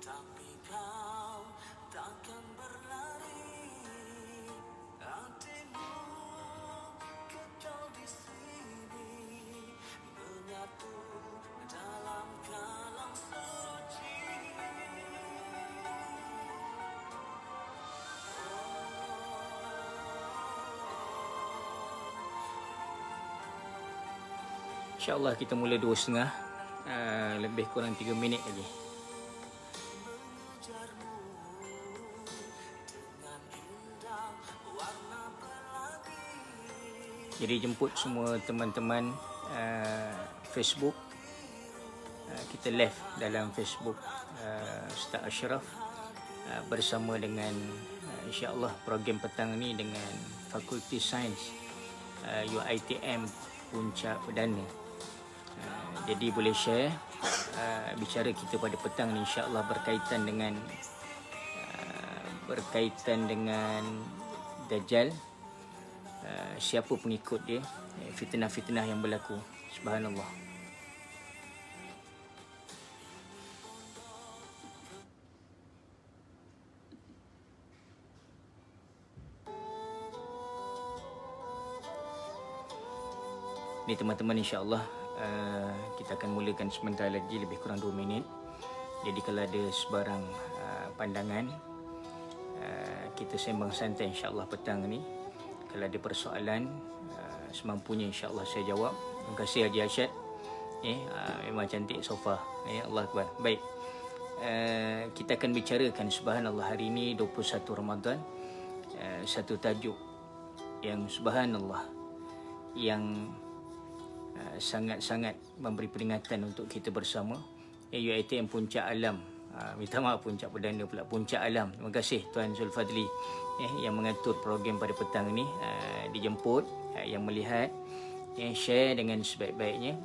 Tapi kau takkan berlari, hatimu kekal di sini, menyatu dalam kalam suci. InsyaAllah kita mula 2.30, lebih kurang 3 minit lagi. Jadi jemput semua teman-teman Facebook. Kita live dalam Facebook Ustaz Ashraf bersama dengan insya-Allah program petang ni dengan Fakulti Sains UiTM Puncak Perdana. Jadi boleh share bicara kita pada petang ni insya-Allah berkaitan dengan Dajjal, siapa pengikut dia, fitnah-fitnah yang berlaku. Subhanallah. Ni teman-teman, insya-Allah kita akan mulakan sebentar lagi, lebih kurang 2 minit. Jadi kalau ada sebarang pandangan, kita sembang santai insya-Allah petang ni. Kalau ada persoalan, semampunya insya-Allah saya jawab. Terima kasih Haji Arsyad. Memang cantik sofa. Allah Akbar. Baik. Kita akan bicarakan subhanallah hari ini 21 Ramadan. Satu tajuk yang subhanallah yang sangat-sangat memberi peringatan untuk kita bersama, iaitu Puncak Alam. Minta maaf, Puncak Perdana pula, Puncak Alam. Terima kasih Tuan Zulfadli yang mengatur program pada petang ni, dijemput, yang melihat, share dengan sebaik-baiknya,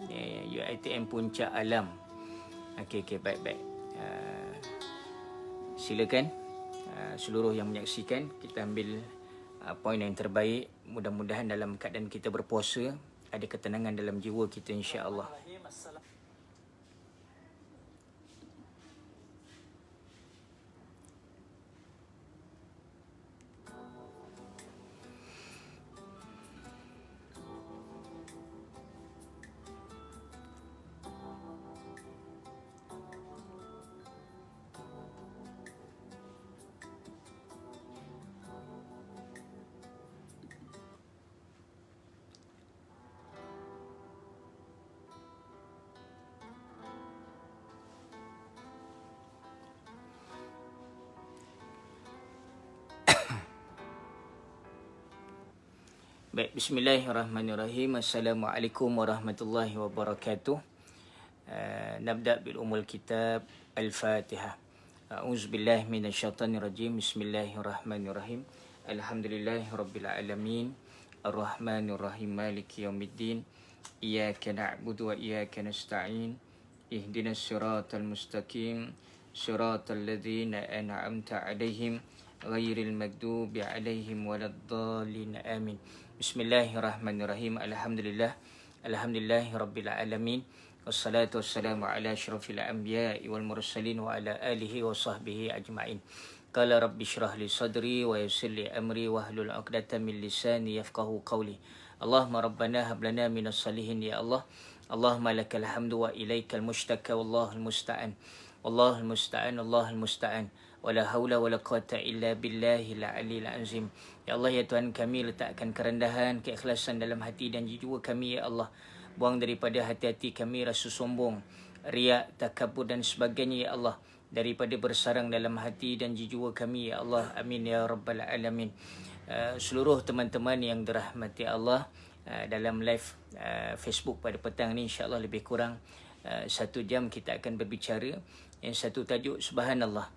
UiTM Puncak Alam. Okey, baik-baik. Silakan seluruh yang menyaksikan, kita ambil poin yang terbaik. Mudah-mudahan dalam keadaan kita berpuasa ada ketenangan dalam jiwa kita insya-Allah. Baik, bismillahirrahmanirrahim. Assalamualaikum warahmatullahi wabarakatuh. Nabda bil umul kitab Al-Fatihah. A'udzubillahi minasyaitonirrajim. Bismillahirrahmanirrahim. Alhamdulillahirabbil alamin. Arrahmanirrahim. Maliki yaumiddin. Iyyaka na'budu wa iyyaka nasta'in. Ihdinas siratal mustaqim. Siratal ladzina an'amta 'alaihim ghairil maghdubi 'alaihim waladdallin. Amin. Bismillahirrahmanirrahim. Alhamdulillahirabbil alamin. Wassalatu wassalamu ala asyrafil anbiya'i wal mursalin wa ala alihi wa sahbihi ajma'in. Qala rabbi shrah li sadri wa yassir li amri wahlul 'uqdatam min lisani yafqahu qawli. Allahumma rabbana hab lana minas salihin ya Allah. Allahumma lakal hamdu wa ilaikal mushtaka wallahul musta'an. Wallahul musta'an, Allahul musta'an. Wala haula wala quwata illa billahil aliyil azim. Ya Allah, ya Tuhan kami, letakkan kerendahan, keikhlasan dalam hati dan jiwa kami ya Allah. Buang daripada hati-hati kami rasa sombong, riak, takabur dan sebagainya ya Allah. Daripada bersarang dalam hati dan jiwa kami ya Allah. Amin ya rabbal alamin. Seluruh teman-teman yang dirahmati Allah, dalam live Facebook pada petang ni insya-Allah lebih kurang 1 jam kita akan berbicara yang satu tajuk subhanallah.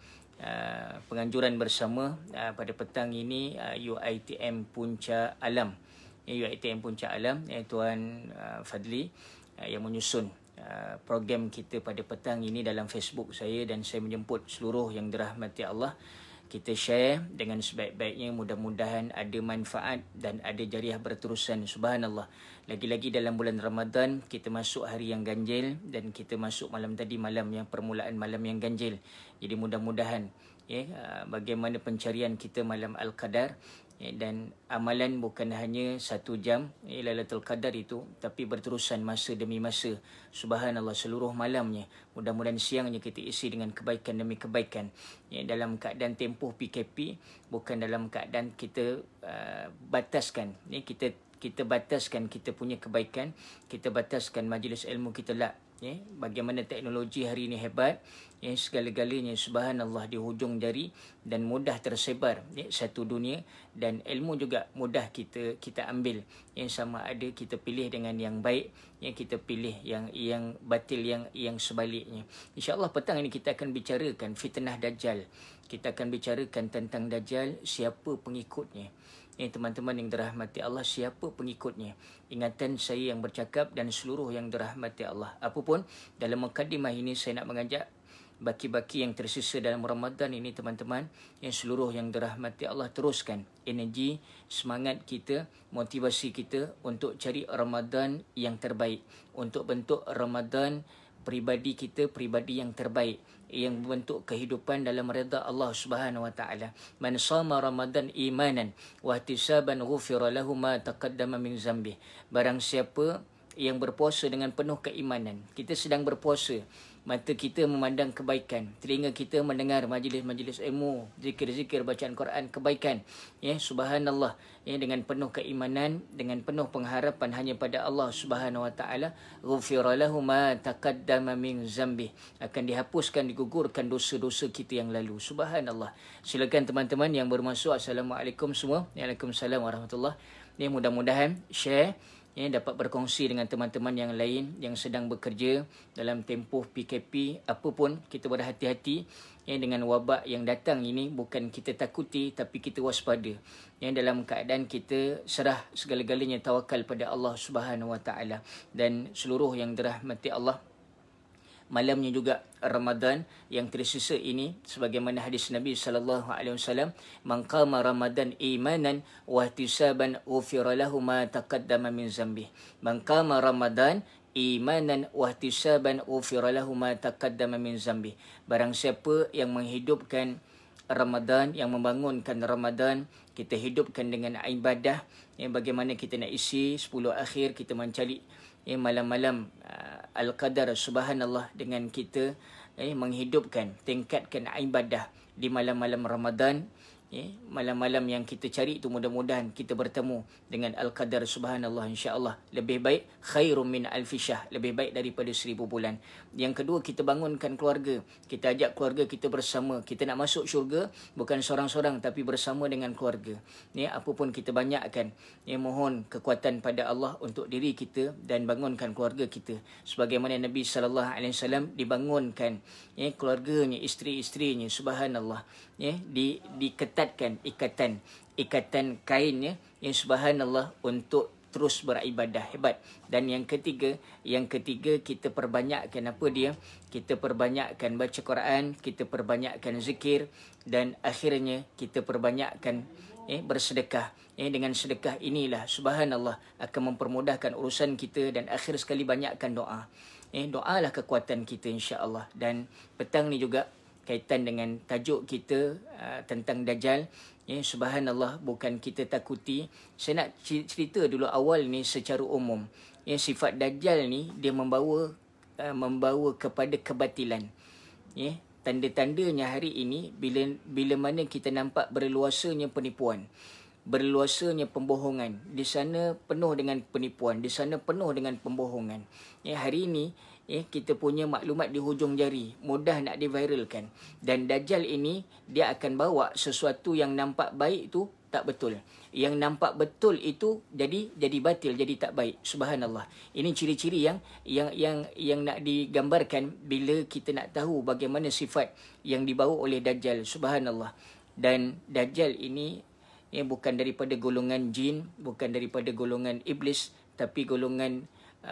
Penganjuran bersama pada petang ini UiTM Puncak Alam. UiTM Puncak Alam, Tuan Fadli yang menyusun program kita pada petang ini dalam Facebook saya, dan saya menjemput seluruh yang dirahmati Allah kita share dengan sebaik-baiknya, mudah-mudahan ada manfaat dan ada jariah berterusan. Subhanallah. Lagi-lagi dalam bulan Ramadan, kita masuk hari yang ganjil dan kita masuk malam tadi malam yang permulaan malam yang ganjil. Jadi mudah-mudahan bagaimana pencarian kita malam Al-Qadar, dan amalan bukan hanya 1 jam Lailatul Qadar itu, tapi berterusan masa demi masa. Subhanallah, seluruh malamnya. Mudah-mudahan siangnya kita isi dengan kebaikan demi kebaikan. Dalam keadaan tempoh PKP, bukan dalam keadaan kita bataskan. Kita bataskan kita punya kebaikan, kita bataskan majlis ilmu kita lah. Bagaimana teknologi hari ini hebat, segala-galanya subhanallah di hujung jari dan mudah tersebar satu dunia, dan ilmu juga mudah kita ambil. Sama ada kita pilih dengan yang baik, kita pilih yang batil, yang sebaliknya. InsyaAllah petang ini kita akan bicarakan fitnah Dajjal. Kita akan bicarakan tentang Dajjal, siapa pengikutnya. Teman-teman yang dirahmati Allah, siapa pengikutnya. Ingatan saya yang bercakap dan seluruh yang dirahmati Allah. Apapun, dalam mukadimah ini saya nak mengajak baki-baki yang tersisa dalam Ramadan ini, teman-teman, yang seluruh yang dirahmati Allah, teruskan energi, semangat kita, motivasi kita untuk cari Ramadan yang terbaik. Untuk bentuk Ramadan pribadi kita, pribadi yang terbaik, yang membentuk kehidupan dalam redha Allah Subhanahu wa taala. Man shama Ramadan imanan wa ihtisaban ghufira lahu ma taqaddama min zambi. Barang siapa yang berpuasa dengan penuh keimanan, kita sedang berpuasa, mata kita memandang kebaikan, telinga kita mendengar majlis-majlis ilmu, zikir-zikir, bacaan Quran, kebaikan. Subhanallah, dengan penuh keimanan, dengan penuh pengharapan hanya pada Allah Subhanahu wa taala, ghufira lahu ma taqaddama min zambi, akan dihapuskan, digugurkan dosa-dosa kita yang lalu. Subhanallah. Silakan teman-teman yang bermasuk. Assalamualaikum semua. Waalaikumsalam warahmatullahi. Mudah-mudahan share dapat berkongsi dengan teman-teman yang lain yang sedang bekerja dalam tempoh PKP. Apapun, kita berhati-hati dengan wabak yang datang ini. Bukan kita takuti, tapi kita waspada. Dalam keadaan kita serah segala-galanya, tawakal pada Allah Subhanahu wa taala. Dan seluruh yang dirahmati Allah, malamnya juga Ramadan yang tersisa ini, sebagaimana hadis Nabi SAW, man qama Ramadan imanan wa ihtisaban ghufira lahu ma taqaddama min zambi. Man qama Ramadan imanan wa ihtisaban ghufira lahu ma taqaddama min zambi. Barang siapa yang menghidupkan Ramadan, yang membangunkan Ramadan, kita hidupkan dengan ibadah, bagaimana kita nak isi 10 akhir, kita mencari malam-malam Al-Qadar, subhanallah, dengan kita menghidupkan, tingkatkan ibadah di malam-malam Ramadan. Malam-malam yang kita cari itu, mudah-mudahan kita bertemu dengan Al-Qadar, subhanallah, insya-Allah. Lebih baik khairum min alfi syahr, lebih baik daripada 1000 bulan. Yang kedua, kita bangunkan keluarga. Kita ajak keluarga kita bersama. Kita nak masuk syurga bukan seorang-seorang, tapi bersama dengan keluarga. Apapun kita banyakkan, mohon kekuatan pada Allah untuk diri kita dan bangunkan keluarga kita. Sebagaimana Nabi SAW dibangunkan keluarganya, isteri-isterinya, subhanallah, diketatkan ikatan kainnya, subhanallah, untuk terus beribadah. Hebat. Dan yang ketiga kita perbanyakkan apa dia? Kita perbanyakkan baca Quran, kita perbanyakkan zikir, dan akhirnya kita perbanyakkan bersedekah. Dengan sedekah inilah subhanallah akan mempermudahkan urusan kita, dan akhir sekali banyakkan doa. Doalah kekuatan kita, insya-Allah. Dan petang ni juga kaitan dengan tajuk kita tentang Dajjal. Subhanallah, bukan kita takuti. Saya nak cerita dulu awal ni secara umum. Sifat Dajjal ni dia membawa kepada kebatilan. Tanda-tandanya hari ini, bila mana kita nampak berluasanya penipuan, berluasanya pembohongan. Di sana penuh dengan penipuan, di sana penuh dengan pembohongan. Hari ini kita punya maklumat di hujung jari, mudah nak diviralkan. Dan Dajjal ini dia akan bawa sesuatu yang nampak baik itu tak betul. Yang nampak betul itu jadi batil, jadi tak baik. Subhanallah. Ini ciri-ciri yang nak digambarkan bila kita nak tahu bagaimana sifat yang dibawa oleh Dajjal. Subhanallah. Dan Dajjal ini bukan daripada golongan jin, bukan daripada golongan iblis, tapi golongan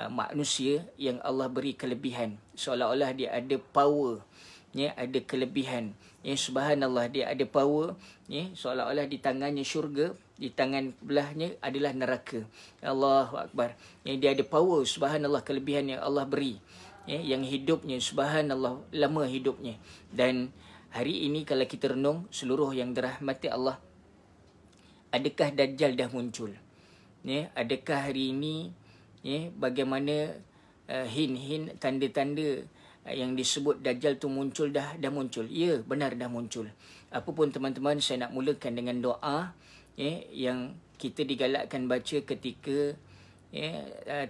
manusia yang Allah beri kelebihan. Seolah-olah dia ada power, ada kelebihan. Subhanallah, dia ada power, seolah-olah di tangannya syurga, di tangan belahnya adalah neraka. Allahu Akbar. Dia ada power, subhanallah, kelebihan yang Allah beri. Yang hidupnya, subhanallah, lama hidupnya. Dan hari ini kalau kita renung, seluruh yang dirahmati Allah, adakah Dajjal dah muncul? Adakah hari ini bagaimana hin-hin, tanda-tanda yang disebut Dajjal tu muncul dah muncul? Ya, benar dah muncul. Apapun teman-teman, saya nak mulakan dengan doa yang kita digalakkan baca ketika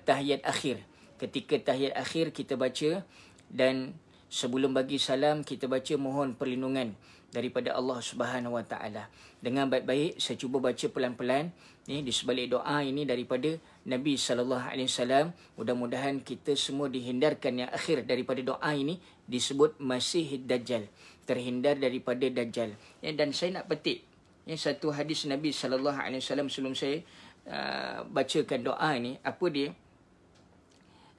tahiyat akhir. Ketika tahiyat akhir kita baca, dan sebelum bagi salam kita baca mohon perlindungan daripada Allah Subhanahu Wa Taala. Dengan baik-baik saya cuba baca pelan-pelan di sebalik doa ini daripada Nabi sallallahu alaihi wasallam. Mudah-mudahan kita semua dihindarkan yang akhir daripada doa ini disebut Masih Dajjal, terhindar daripada Dajjal. Dan saya nak petik satu hadis Nabi sallallahu alaihi wasallam sebelum saya bacakan doa ini. Apa dia?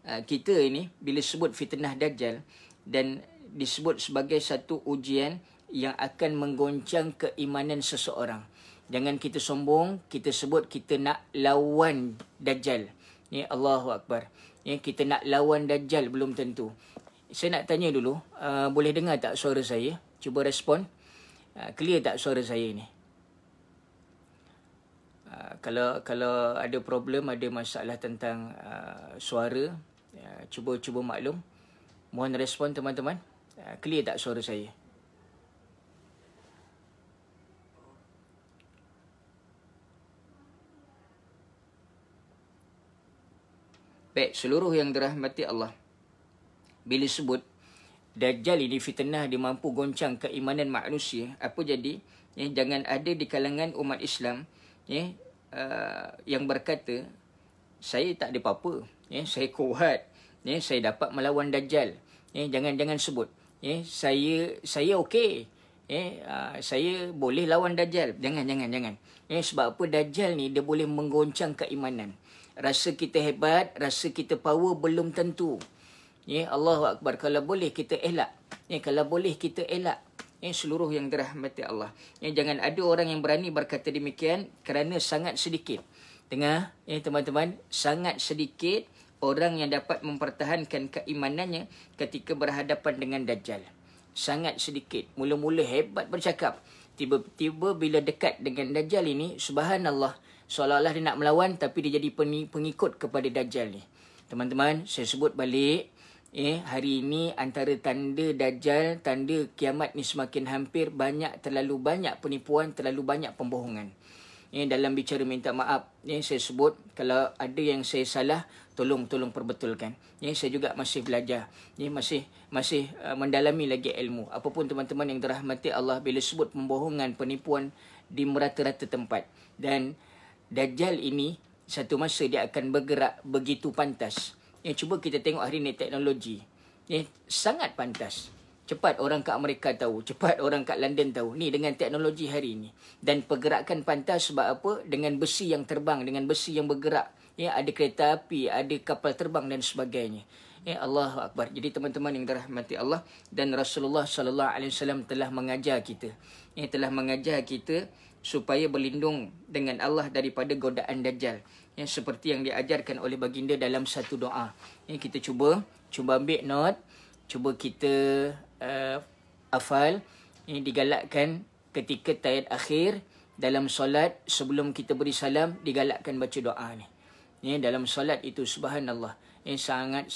Kita ini bila sebut fitnah Dajjal dan disebut sebagai satu ujian yang akan menggoncang keimanan seseorang. Jangan kita sombong, kita sebut kita nak lawan Dajjal. Allahu Akbar. Kita nak lawan Dajjal, belum tentu. Saya nak tanya dulu, boleh dengar tak suara saya? Cuba respon. Clear tak suara saya ni? Kalau ada problem, ada masalah tentang suara, cuba maklum. Mohon respon teman-teman. Clear tak suara saya? Baik, seluruh yang dirahmati Allah, bila sebut Dajjal ini fitnah, dia mampu goncang keimanan manusia, apa jadi? Jangan ada di kalangan umat Islam yang berkata, saya tak ada apa-apa, saya kuat, saya dapat melawan Dajjal. Jangan sebut saya okey, saya boleh lawan Dajjal. Jangan. Sebab apa? Dajjal ni dia boleh menggoncang keimanan. Rasa kita hebat, rasa kita power belum tentu. Allahu Akbar. Kalau boleh kita elak. Seluruh yang dirahmati Allah. Jangan ada orang yang berani berkata demikian kerana sangat sedikit. Dengar, teman-teman, sangat sedikit orang yang dapat mempertahankan keimanannya ketika berhadapan dengan Dajjal. Sangat sedikit. Mula-mula hebat bercakap. Tiba-tiba bila dekat dengan Dajjal ini, subhanallah, seolah-olah dia nak melawan tapi dia jadi pengikut kepada Dajjal ni. Teman-teman, saya sebut balik, hari ini antara tanda Dajjal, tanda kiamat ni semakin hampir, terlalu banyak penipuan, terlalu banyak pembohongan. Dalam bicara minta maaf, saya sebut kalau ada yang saya salah, tolong perbetulkan. Saya juga masih belajar, masih mendalami lagi ilmu. Apapun teman-teman yang dirahmati Allah, bila sebut pembohongan, penipuan di merata-rata tempat. Dan Dajjal ini satu masa dia akan bergerak begitu pantas. Cuba kita tengok hari ni teknologi. Sangat pantas. Cepat orang kat Amerika tahu, cepat orang kat London tahu. Ni dengan teknologi hari ini. Dan pergerakan pantas sebab apa? Dengan besi yang terbang, dengan besi yang bergerak. Ada kereta api, ada kapal terbang dan sebagainya. Allahu Akbar. Jadi teman-teman yang dirahmati Allah, dan Rasulullah sallallahu alaihi wasallam telah mengajar kita. Telah mengajar kita supaya berlindung dengan Allah daripada godaan Dajjal. Seperti yang diajarkan oleh baginda dalam satu doa. Kita cuba ambil note, cuba kita hafal. Digalakkan ketika tahiyat akhir dalam solat, sebelum kita beri salam, digalakkan baca doa ni. Dalam solat itu subhanallah, sangat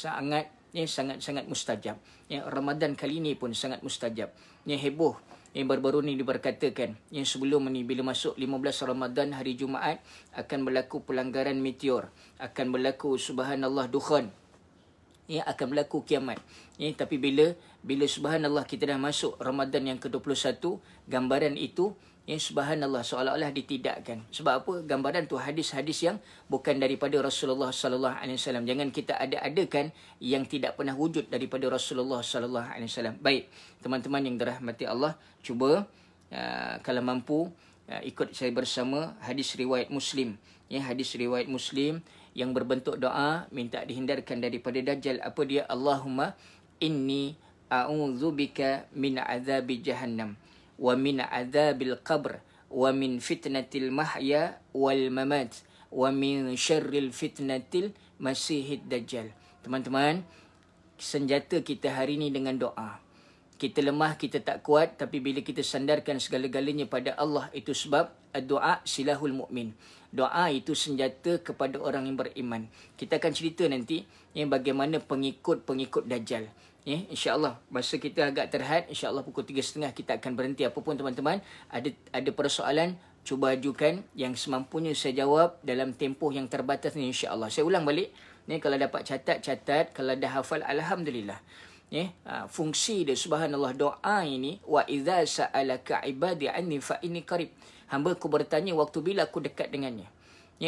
mustajab. Ramadan kali ini pun sangat mustajab. Heboh. Baru-baru ni diberkatakan, sebelum ni bila masuk 15 Ramadan hari Jumaat akan berlaku pelanggaran meteor, akan berlaku subhanallah dukhan, akan berlaku kiamat. Tapi bila subhanallah kita dah masuk Ramadan yang ke-21, gambaran itu subhanallah seolah-olah ditidakkan. Sebab apa? Gambaran tu hadis-hadis yang bukan daripada Rasulullah sallallahu alaihi wasallam. Jangan kita ada-adakan yang tidak pernah wujud daripada Rasulullah sallallahu alaihi wasallam. Baik, teman-teman yang dirahmati Allah, cuba kalau mampu ikut saya bersama hadis riwayat Muslim. Hadis riwayat Muslim yang berbentuk doa minta dihindarkan daripada Dajjal. Apa dia? Allahumma inni a'udzubika min adzabi jahannam wa min adzabil qabr wa min fitnatil mahya wal mamat wa min syarril fitnatil masihid dajjal. Teman-teman, senjata kita hari ini dengan doa. Kita lemah, kita tak kuat, tapi bila kita sandarkan segala-galanya pada Allah, itu sebab doa silahul mukmin. Doa itu senjata kepada orang yang beriman. Kita akan cerita nanti bagaimana pengikut-pengikut Dajjal. InsyaAllah masa kita agak terhad, insyaAllah pukul 3.30 kita akan berhenti. Apapun teman-teman, ada persoalan, cuba ajukan, yang semampunya saya jawab dalam tempoh yang terbatas ni, insyaAllah. Saya ulang balik, kalau dapat catat, kalau dah hafal, alhamdulillah. Fungsi dia, subhanallah, doa ini, wa idza sa'alaka ibadi anni fa inni qarib. Hamba ku bertanya waktu bila aku dekat dengannya.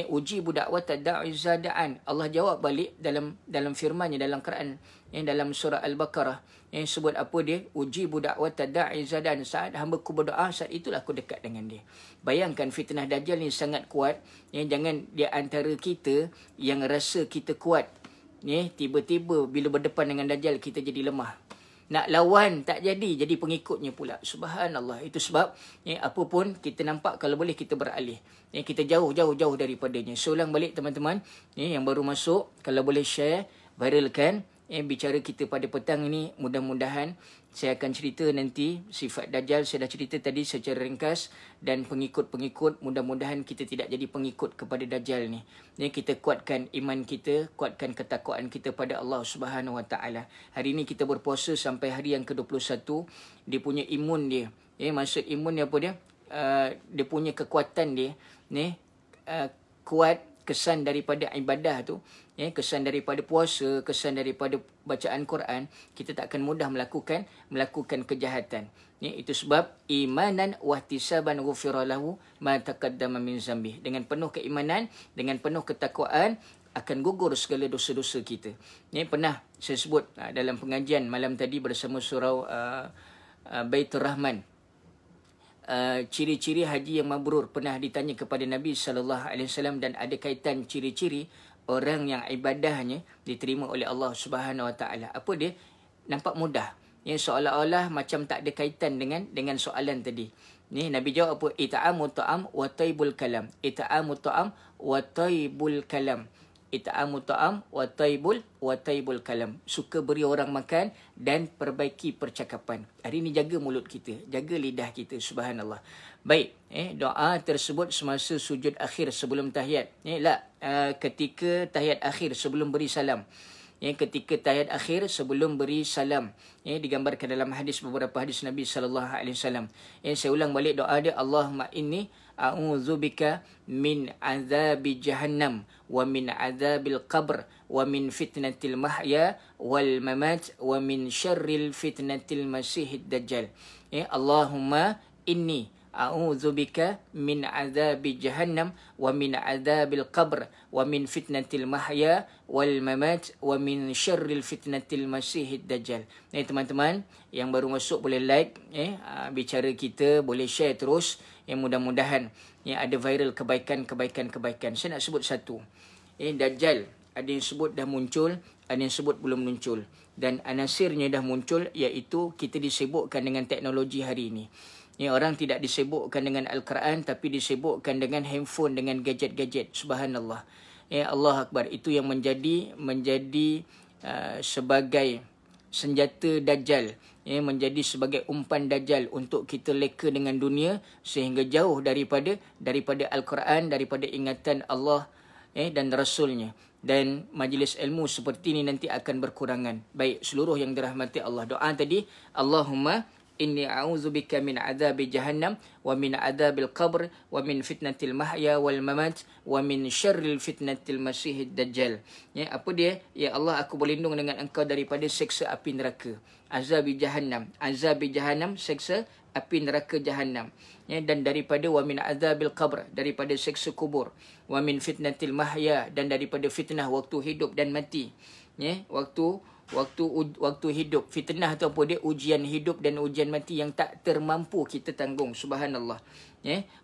Uji budak wa tada'i zadaan. Allah jawab balik dalam firman-Nya dalam Quran, dalam surah Al-Baqarah, yang sebut apa dia? Uji budak wa tada'i zadaan. Saat hamba ku berdoa, saat itulah aku dekat dengan dia. Bayangkan fitnah Dajjal ni sangat kuat. Jangan dia antara kita yang rasa kita kuat. Tiba-tiba bila berdepan dengan Dajjal kita jadi lemah. Nak lawan tak jadi pengikutnya pula. Subhanallah. Itu sebab apa pun kita nampak, kalau boleh kita beralih. Kita jauh daripadanya. So ulang balik teman-teman, yang baru masuk, kalau boleh share, viralkan bicara kita pada petang ini. Mudah-mudahan saya akan cerita nanti sifat Dajjal. Saya dah cerita tadi secara ringkas. Dan pengikut-pengikut, mudah-mudahan kita tidak jadi pengikut kepada Dajjal ni. Kita kuatkan iman kita, kuatkan ketakwaan kita pada Allah Subhanahu Wa Taala. Hari ini kita berpuasa sampai hari yang ke-21. Dia punya imun dia. Maksud imun dia apa dia? Dia punya kekuatan dia. Kuat, kesan daripada ibadah tu, kesan daripada puasa, kesan daripada bacaan Quran, kita tak akan mudah melakukan kejahatan. Itu sebab imanan wahtisaban ghufira lahu ma taqaddama min zambih. Dengan penuh keimanan, dengan penuh ketakwaan, akan gugur segala dosa-dosa kita. Pernah saya sebut dalam pengajian malam tadi bersama surau Baitur Rahman. Ciri-ciri haji yang mabrur pernah ditanya kepada Nabi SAW, dan ada kaitan ciri-ciri orang yang ibadahnya diterima oleh Allah Subhanahu Wa Taala. Apa dia? Nampak mudah. Seolah-olah macam tak ada kaitan dengan soalan tadi. Nabi jawab apa? Ita'amu ta'am wa taibul kalam. Ita'amu ta'am wa taibul kalam. Ita'amu ta'am wa taibul kalam. Suka beri orang makan dan perbaiki percakapan. Hari ini jaga mulut kita, jaga lidah kita, subhanallah. Baik, doa tersebut semasa sujud akhir sebelum tahiyat. Ketika tahiyat akhir sebelum beri salam. Ketika tahiyat akhir sebelum beri salam. Digambarkan dalam beberapa hadis Nabi sallallahu alaihi wasallam. Saya ulang balik doa dia, Allahumma inni a'udzubika min azabi jahannam wa min azabil qabr wa min fitnatil mahya wal mamat wa min syarril fitnatil masihid dajjal. Allahumma inni a'udzubika min azabi jahannam wa min azabil qabr wa min fitnatil mahya wal mamat wa min syarril fitnatil masihid dajjal. Teman-teman yang baru masuk boleh like bicara kita, boleh share terus. Mudah-mudahan ada viral kebaikan. Saya nak sebut satu. Dajjal ada yang sebut dah muncul, ada yang sebut belum muncul, dan anasirnya dah muncul, iaitu kita disibukkan dengan teknologi hari ini. Orang tidak disibukkan dengan Al-Quran, tapi disibukkan dengan handphone, dengan gadget-gadget. Subhanallah. Allah Akbar. Itu yang menjadi sebagai senjata Dajjal. Menjadi sebagai umpan Dajjal untuk kita leka dengan dunia sehingga jauh daripada Al-Quran, daripada ingatan Allah dan Rasulnya. Dan majlis ilmu seperti ini nanti akan berkurangan. Baik, seluruh yang dirahmati Allah. Doa tadi, Allahumma inni a'udzubika min adzabi jahannam wa min adzabil qabr wa min fitnatil mahya wal mamat wa min syarril fitnatil masihid dajjal. Apa dia? Ya Allah, aku berlindung dengan engkau daripada seksa api neraka. Azabi jahannam, seksa api neraka jahannam. Dan daripada wa min adzabil qabr, daripada seksa kubur. Wa min fitnatil mahya, dan daripada fitnah waktu hidup dan mati. Waktu hidup. Fitnah tu apa dia? Ujian hidup dan ujian mati yang tak termampu kita tanggung. Subhanallah.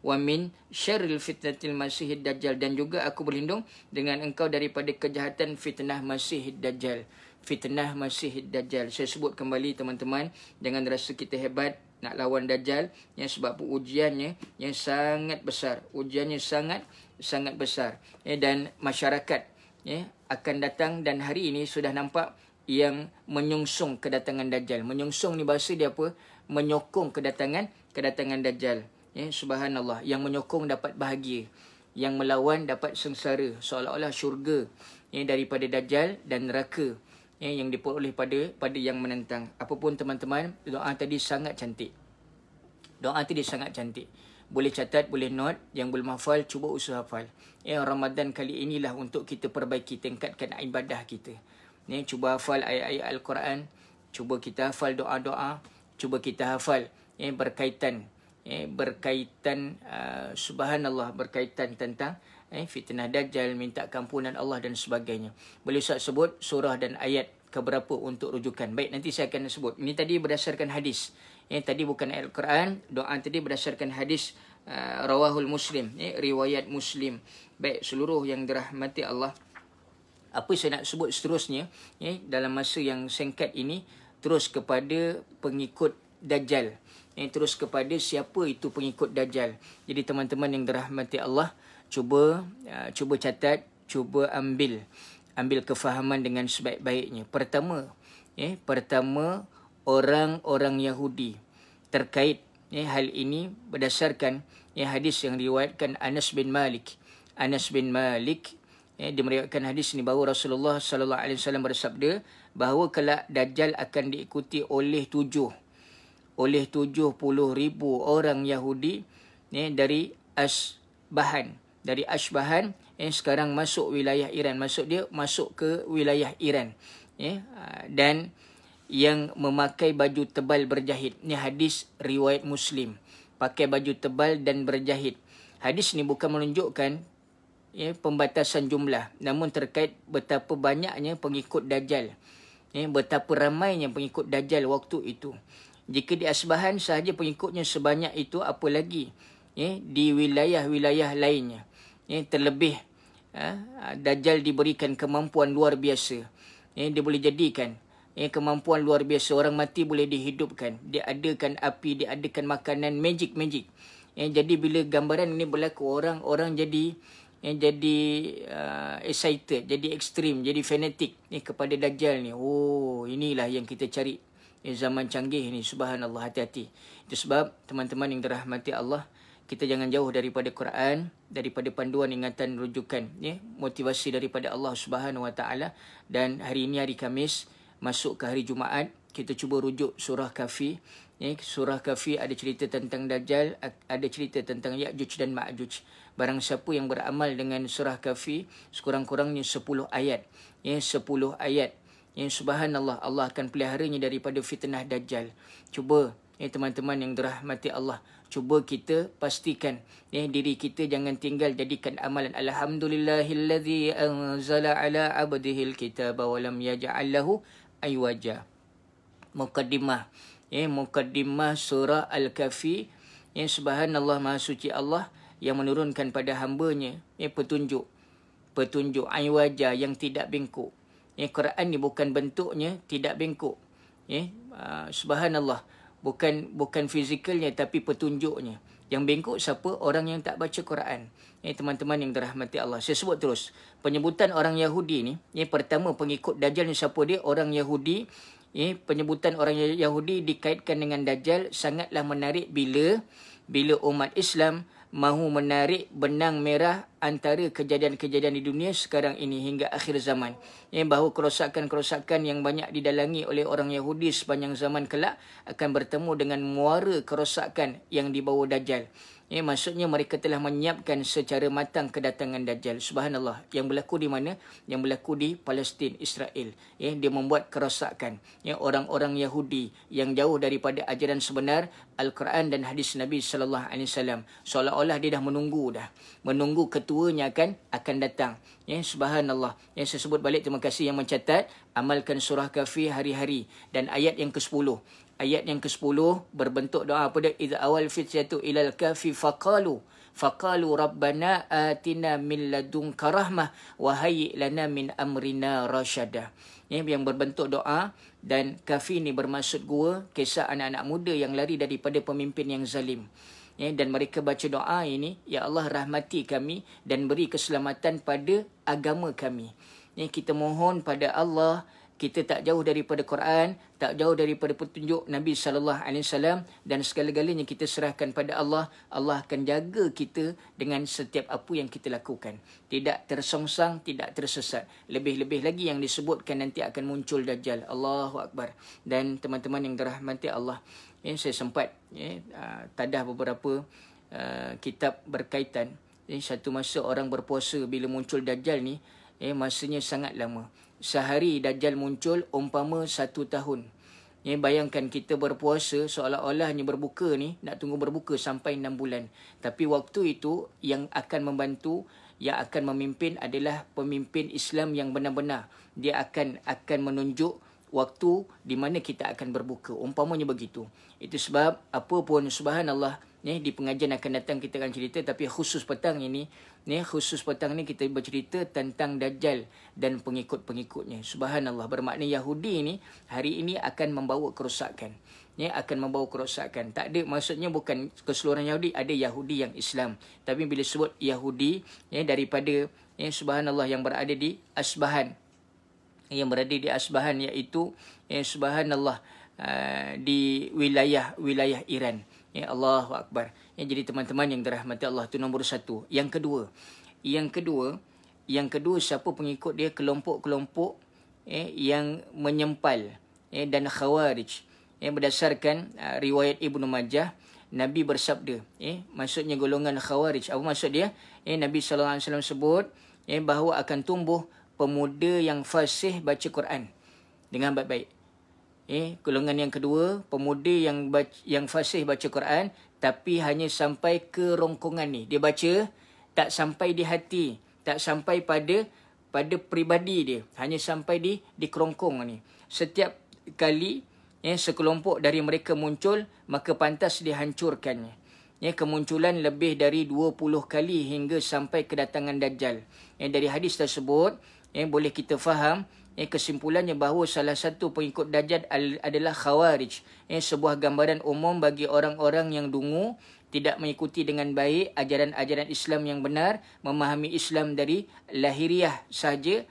Wa min syarril fitnatil masihid dajjal, dan juga aku berlindung dengan engkau daripada kejahatan fitnah masihid dajjal. fitnah Masih Dajjal. Saya sebut kembali teman-teman, jangan rasa kita hebat nak lawan Dajjal, sebab ujiannya yang sangat besar. Ujiannya sangat besar. Dan masyarakat akan datang, dan hari ini sudah nampak yang menyongsong kedatangan Dajjal. Menyongsong ni bahasa dia apa? Menyokong kedatangan Dajjal. Subhanallah. Yang menyokong dapat bahagia, yang melawan dapat sengsara, seolah-olah syurga daripada Dajjal dan neraka yang diperoleh pada yang menentang. Apapun teman-teman, doa tadi sangat cantik. Boleh catat, boleh note. Yang belum hafal, cuba usaha hafal. Ramadan kali inilah untuk kita perbaiki, tingkatkan ibadah kita. Cuba hafal ayat-ayat Al-Quran. Cuba kita hafal doa-doa. Cuba kita hafal berkaitan subhanallah, berkaitan tentang fitnah Dajjal, minta kampunan Allah dan sebagainya. Boleh Ustaz sebut surah dan ayat keberapa untuk rujukan? Baik, nanti saya akan sebut. Ini tadi berdasarkan hadis. Tadi bukan ayat Al-Quran. Doa tadi berdasarkan hadis rawahul Muslim, riwayat Muslim. Baik, seluruh yang dirahmati Allah, apa saya nak sebut seterusnya dalam masa yang singkat ini, terus kepada pengikut Dajjal. Terus kepada siapa itu pengikut Dajjal. Jadi teman-teman yang dirahmati Allah, cuba catat, cuba ambil kefahaman dengan sebaik-baiknya. Pertama, orang-orang Yahudi terkait hal ini berdasarkan hadis yang diriwayatkan Anas bin Malik. Dia meriwayatkan hadis ini bahawa Rasulullah sallallahu alaihi wasallam bersabda bahawa kelak Dajjal akan diikuti oleh 70,000 orang Yahudi dari Ashbahan. Sekarang masuk wilayah Iran. Masuk ke wilayah Iran. Dan yang memakai baju tebal berjahit. Ini hadis riwayat Muslim. Pakai baju tebal dan berjahit. Hadis ni bukan menunjukkan pembatasan jumlah, namun terkait betapa banyaknya pengikut Dajjal. Betapa ramainya pengikut Dajjal waktu itu. Jika di Asbahan sahaja pengikutnya sebanyak itu, apalagi di wilayah-wilayah lainnya. Terlebih Dajjal diberikan kemampuan luar biasa. Dia boleh jadikan kemampuan luar biasa. Orang mati boleh dihidupkan. Dia adakan api, dia adakan makanan, magic. Jadi bila gambaran ini berlaku, orang jadi excited, jadi ekstrim, jadi fanatik kepada Dajjal ni. Inilah yang kita cari zaman canggih ni. Subhanallah, hati-hati. Itu sebab teman-teman yang dirahmati Allah, kita jangan jauh daripada Quran, daripada panduan, ingatan, rujukan, motivasi daripada Allah Subhanahu Wa Taala. Dan hari ini hari Khamis, masuk ke hari Jumaat, kita cuba rujuk surah Kahfi. Surah Kahfi ada cerita tentang Dajjal, ada cerita tentang Ya'juj dan Ma'juj. Barang siapa yang beramal dengan surah Kahfi, sekurang-kurangnya 10 ayat. 10 ayat. Subhanallah, Allah akan peliharanya daripada fitnah Dajjal. Cuba, teman-teman yang dirahmati Allah, cuba kita pastikan diri kita jangan tinggal, jadikan amalan. Alhamdulillahillazi anzala ala abdihil kitaba wa lam yaj'al lahu aywaja. Muqaddimah surah Al-Kahfi. Subhanallah, maha suci Allah yang menurunkan pada hambanya petunjuk aywaja, yang tidak bengkok. Quran ni bukan bentuknya tidak bengkok. Subhanallah, bukan fizikalnya tapi petunjuknya. Yang bengkok siapa? Orang yang tak baca Quran. Teman-teman yang dirahmati Allah, saya sebut terus penyebutan orang Yahudi ni. Pertama, pengikut Dajjal ni siapa dia? Orang Yahudi. Penyebutan orang Yahudi dikaitkan dengan Dajjal sangatlah menarik bila umat Islam mahu menarik benang merah antara kejadian-kejadian di dunia sekarang ini hingga akhir zaman. Bahawa kerosakan-kerosakan yang banyak didalangi oleh orang Yahudi sepanjang zaman kelak akan bertemu dengan muara kerosakan yang dibawa Dajjal. Maksudnya mereka telah menyiapkan secara matang kedatangan Dajjal. Subhanallah. Yang berlaku di mana? Yang berlaku di Palestin, Israel. Dia membuat kerosakan. Orang-orang Yahudi yang jauh daripada ajaran sebenar Al-Quran dan hadis Nabi sallallahu alaihi wasallam. Seolah-olah dia dah menunggu ketuanya akan datang. Subhanallah. Saya sebut balik, terima kasih yang mencatat. Amalkan surah Kahfi hari-hari. Dan ayat yang ke-10. ayat yang ke-10 berbentuk doa apa dia? Idza awal fityatu ilal kafi faqalu rabbana atina min ladunka rahmah wa hayyi lana min amrina rasyada. Yang berbentuk doa, dan kafi ni bermaksud gua, kisah anak-anak muda yang lari daripada pemimpin yang zalim. Dan mereka baca doa ini, ya Allah rahmati kami dan beri keselamatan pada agama kami. Kita mohon pada Allah, kita tak jauh daripada Quran, tak jauh daripada petunjuk Nabi SAW, dan segala-galanya kita serahkan pada Allah. Allah akan jaga kita dengan setiap apa yang kita lakukan. Tidak tersongsang, tidak tersesat. Lebih-lebih lagi yang disebutkan nanti akan muncul Dajjal. Allahu Akbar. Dan teman-teman yang dirahmati Allah, saya sempat tadah beberapa kitab berkaitan. Satu masa orang berpuasa bila muncul Dajjal ni, masanya sangat lama. Sehari Dajjal muncul umpama 1 tahun. Bayangkan kita berpuasa seolah-olah hanya berbuka ni, nak tunggu berbuka sampai 6 bulan. Tapi waktu itu yang akan membantu, yang akan memimpin adalah pemimpin Islam yang benar-benar. Dia akan menunjuk waktu di mana kita akan berbuka. Umpamanya begitu. Itu sebab apa pun subhanallah, di pengajian akan datang kita akan cerita, tapi khusus petang ini, kita bercerita tentang Dajjal dan pengikut-pengikutnya. Subhanallah, bermakna Yahudi ni hari ini akan membawa kerosakan. Akan membawa kerosakan. Tak ada, maksudnya bukan keseluruhan Yahudi, ada Yahudi yang Islam. Tapi bila sebut Yahudi, daripada subhanallah yang berada di Asbahan, iaitu subhanallah di wilayah Iran. Allahu Akbar. Jadi teman-teman yang dirahmati Allah, itu nombor 1. Yang kedua, siapa pengikut dia? Kelompok-kelompok yang menyempal dan khawarij. Berdasarkan riwayat Ibnu Majah, Nabi bersabda, maksudnya golongan khawarij. Apa maksud dia? Nabi SAW sebut bahawa akan tumbuh pemuda yang fasih baca Quran dengan baik-baik. Golongan yang kedua, pemuda yang fasih baca Quran, tapi hanya sampai ke rongkongan ni. Dia baca, tak sampai di hati, tak sampai pada peribadi dia. Hanya sampai di kerongkong ni. Setiap kali sekelompok dari mereka muncul, maka pantas dihancurkannya. Kemunculan lebih dari 20 kali hingga sampai kedatangan Dajjal. Dari hadis tersebut, boleh kita faham, kesimpulannya bahawa salah satu pengikut Dajjal adalah Khawarij. Sebuah gambaran umum bagi orang-orang yang dungu, tidak mengikuti dengan baik ajaran-ajaran Islam yang benar, memahami Islam dari lahiriah sahaja,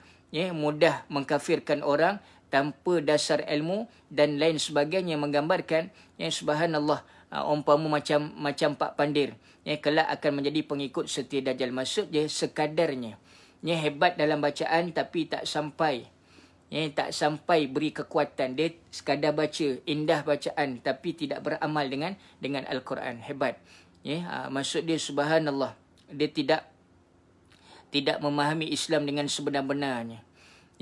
mudah mengkafirkan orang tanpa dasar ilmu dan lain sebagainya, menggambarkan subhanallah, umpama macam Pak Pandir, kelak akan menjadi pengikut setia Dajjal. Maksud dia sekadarnya, hebat dalam bacaan tapi tak sampai beri kekuatan. Dia sekadar baca, indah bacaan, tapi tidak beramal dengan Al-Quran. Hebat. Maksud dia subhanallah, dia tidak memahami Islam dengan sebenar-benarnya.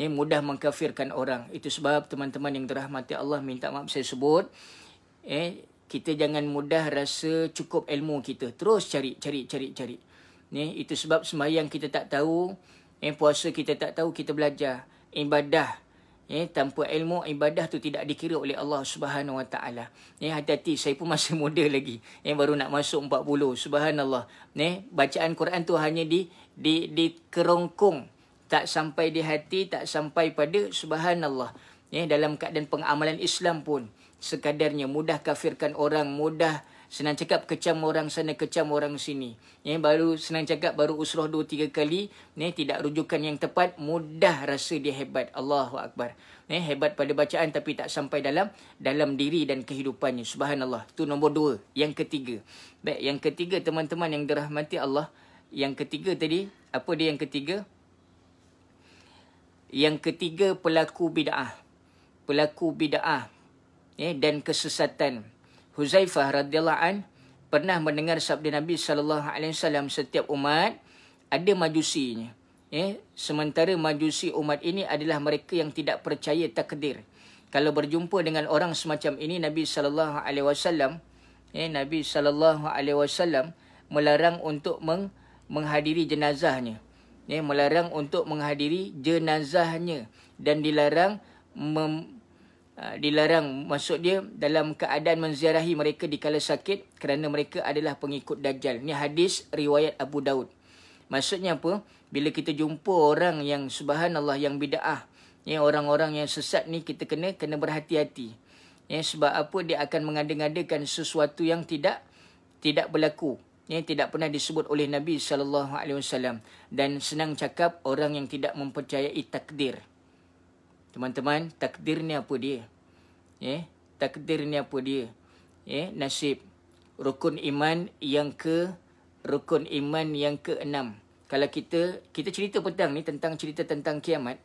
Mudah mengkafirkan orang. Itu sebab teman-teman yang dirahmati Allah, minta maaf saya sebut, kita jangan mudah rasa cukup ilmu kita. Terus cari. Itu sebab sembahyang kita tak tahu, puasa kita tak tahu, kita belajar. Ibadah, tanpa ilmu, ibadah tu tidak dikira oleh Allah Subhanahu Wa Taala. Hati-hati, saya pun masih muda lagi, baru nak masuk 40. Subhanallah. Bacaan Quran tu hanya di kerongkong, tak sampai di hati, tak sampai pada subhanallah. Dalam keadaan pengamalan Islam pun sekadarnya, mudah kafirkan orang, mudah senang cakap kecam orang sana, kecam orang sini. Baru senang cakap, baru usrah 2-3 kali, tidak rujukan yang tepat, mudah rasa dia hebat. Allahu Akbar. Hebat pada bacaan tapi tak sampai dalam diri dan kehidupannya. Subhanallah. Itu nombor 2. Yang ketiga. Baik, yang ketiga teman-teman yang dirahmati Allah. Yang ketiga tadi, apa dia yang ketiga? Yang ketiga, pelaku bid'ah. Dan kesesatan. Huzaifah radhiyallahu an pernah mendengar sabda Nabi SAW, setiap umat ada majusinya. Sementara majusi umat ini adalah mereka yang tidak percaya takdir. Kalau berjumpa dengan orang semacam ini, Nabi SAW melarang untuk menghadiri jenazahnya. Melarang untuk menghadiri jenazahnya, dan dilarang dilarang, maksud dia dalam keadaan menziarahi mereka di kala sakit kerana mereka adalah pengikut Dajjal. Ni hadis riwayat Abu Daud. Maksudnya apa? Bila kita jumpa orang yang subhanallah yang bid'ah, orang-orang yang sesat ni, kita kena berhati-hati. Sebab apa? Dia akan mengada-ngadakan sesuatu yang tidak berlaku. Tidak pernah disebut oleh Nabi SAW. Dan senang cakap orang yang tidak mempercayai takdir. Teman-teman, takdir ni apa dia? Takdir ni apa dia? Nasib. Rukun iman yang ke-6. Kalau kita cerita petang ni cerita tentang kiamat.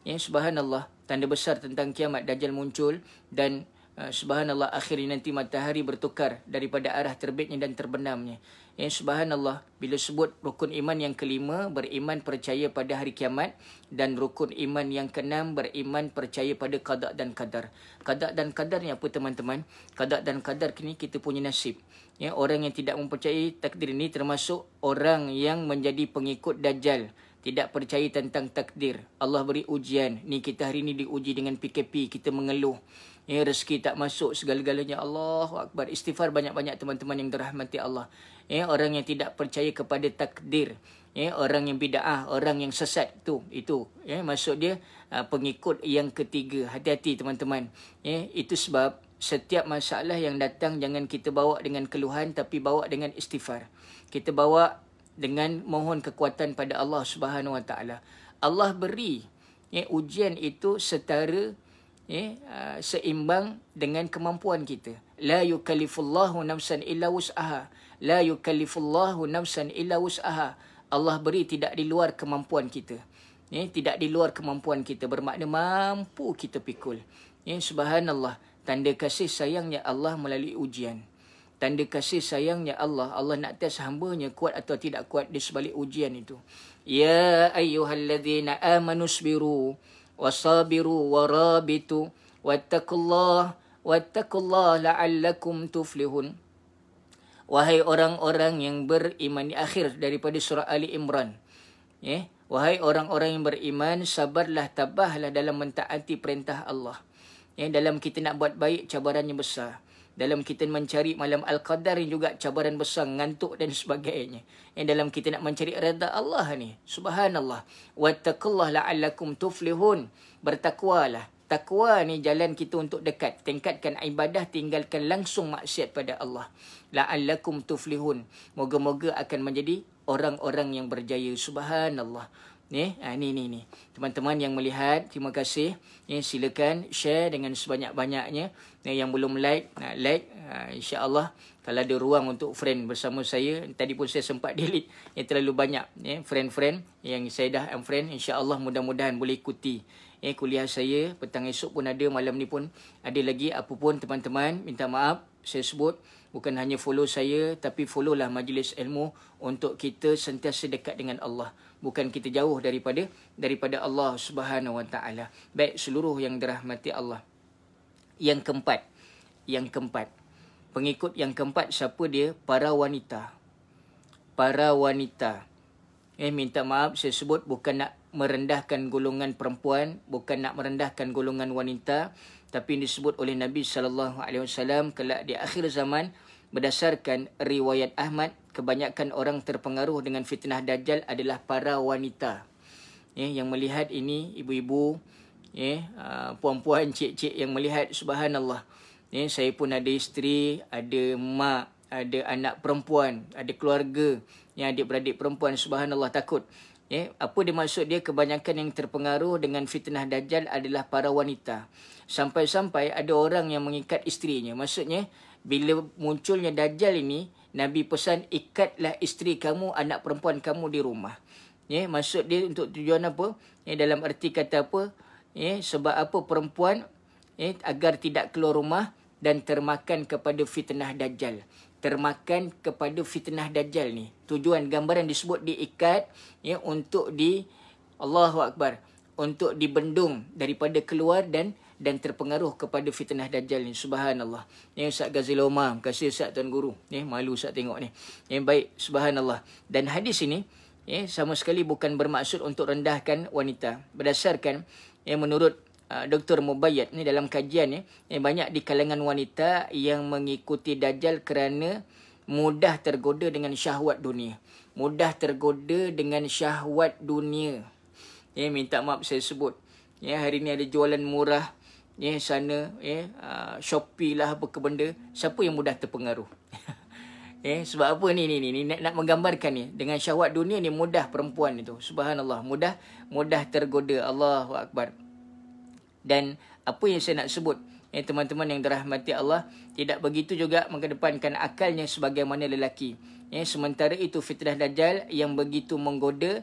Subhanallah, tanda besar tentang kiamat, Dajjal muncul dan subhanallah akhirnya nanti matahari bertukar daripada arah terbitnya dan terbenamnya. Subhanallah, bila sebut rukun iman yang kelima, beriman percaya pada hari kiamat, dan rukun iman yang keenam, beriman percaya pada qada dan qadar. Qada dan qadar ni apa teman-teman? Qada dan qadar ni kita punya nasib. Orang yang tidak mempercayai takdir ini termasuk orang yang menjadi pengikut Dajjal. Tidak percaya tentang takdir. Allah beri ujian. Ni kita hari ni diuji dengan PKP, kita mengeluh. Rezeki tak masuk, segala-galanya. Allahu Akbar. Istighfar banyak-banyak teman-teman yang dirahmati Allah. Orang yang tidak percaya kepada takdir. Orang yang bid'ah, orang yang sesat itu. Maksud dia pengikut yang ketiga. Hati-hati teman-teman. Itu sebab setiap masalah yang datang jangan kita bawa dengan keluhan, tapi bawa dengan istighfar. Kita bawa dengan mohon kekuatan pada Allah Subhanahu Wa Taala. Allah beri ujian itu setara seimbang dengan kemampuan kita. La yukallifullahu nafsan illa wus'aha. La yukallifullahu nafsan illa wus'aha. Allah beri tidak di luar kemampuan kita. Tidak di luar kemampuan kita, bermakna mampu kita pikul. Subhanallah, tanda kasih sayangnya Allah melalui ujian. Tanda kasih sayangnya Allah nak tes hamba-Nya kuat atau tidak kuat di sebalik ujian itu. Ya ayyuhalladzina amanu sabiru wasabiru warabitu wattaqullaha la'allakum tuflihun. Wahai orang-orang yang beriman, di akhir daripada surah Ali Imran. Wahai orang-orang yang beriman, sabarlah, tabahlah dalam mentaati perintah Allah. Dalam kita nak buat baik, cabarannya besar. Dalam kita mencari malam Al-Qadar juga cabaran besar, ngantuk dan sebagainya. Dalam kita nak mencari redha Allah ni, subhanallah. Wattaqullaha la'allakum tuflihun. Bertakwalah. Takwa ni jalan kita untuk dekat. Tingkatkan ibadah, tinggalkan langsung maksiat pada Allah. La'allakum tuflihun. Moga-moga akan menjadi orang-orang yang berjaya. Subhanallah. Ni. Teman-teman yang melihat, terima kasih. Silakan share dengan sebanyak-banyaknya. Yang belum like, like. InsyaAllah kalau ada ruang untuk friend bersama saya. Tadi pun saya sempat delete. Terlalu banyak friend-friend yang saya dah unfriend. InsyaAllah mudah-mudahan boleh ikuti kuliah saya. Petang esok pun ada, malam ni pun ada lagi. Apa pun teman-teman, minta maaf saya sebut. Bukan hanya follow saya, tapi follow lah majlis ilmu untuk kita sentiasa dekat dengan Allah. Bukan kita jauh daripada Allah Subhanahu Wa Taala. Baik seluruh yang dirahmati Allah. Yang keempat. Pengikut yang keempat siapa dia? Para wanita. Minta maaf saya sebut bukan nak merendahkan golongan perempuan, bukan nak merendahkan golongan wanita, tapi disebut oleh Nabi SAW kelak di akhir zaman, berdasarkan riwayat Ahmad, kebanyakan orang terpengaruh dengan fitnah Dajjal adalah para wanita. Yang melihat ini, ibu-ibu, puan-puan, cik-cik yang melihat, subhanallah. Saya pun ada isteri, ada mak, ada anak perempuan, ada keluarga yang adik-beradik perempuan, subhanallah, takut. Apa dia maksud dia? Kebanyakan yang terpengaruh dengan fitnah Dajjal adalah para wanita. Sampai-sampai ada orang yang mengikat isterinya. Maksudnya, bila munculnya Dajjal ini, Nabi pesan, ikatlah isteri kamu, anak perempuan kamu di rumah. Maksud dia untuk tujuan apa? Dalam arti kata apa? Sebab apa perempuan? Agar tidak keluar rumah dan termakan kepada fitnah Dajjal. Termakan kepada fitnah Dajjal ni. Tujuan gambaran disebut diikat untuk Allahu Akbar, untuk dibendung daripada keluar dan terpengaruh kepada fitnah Dajjal ni. Subhanallah. Ustaz Ghazil Omar, terima kasih Ustaz Tuan Guru. Malu Ustaz tengok ni. Baik, subhanallah. Dan hadis ini sama sekali bukan bermaksud untuk rendahkan wanita. Berdasarkan menurut Dr. Mubayyad ni dalam kajian banyak di kalangan wanita yang mengikuti Dajjal kerana mudah tergoda dengan syahwat dunia. Mudah tergoda dengan syahwat dunia. Minta maaf saya sebut. Hari ni ada jualan murah. Sana Shopee lah apa ke benda. Siapa yang mudah terpengaruh? Sebab apa ni nak menggambarkan ni. Dengan syahwat dunia ni mudah perempuan itu. Subhanallah. Mudah tergoda. Allahu Akbar. Dan apa yang saya nak sebut, teman-teman yang dirahmati Allah, tidak begitu juga mengedepankan akalnya sebagaimana lelaki. Sementara itu fitnah Dajjal yang begitu menggoda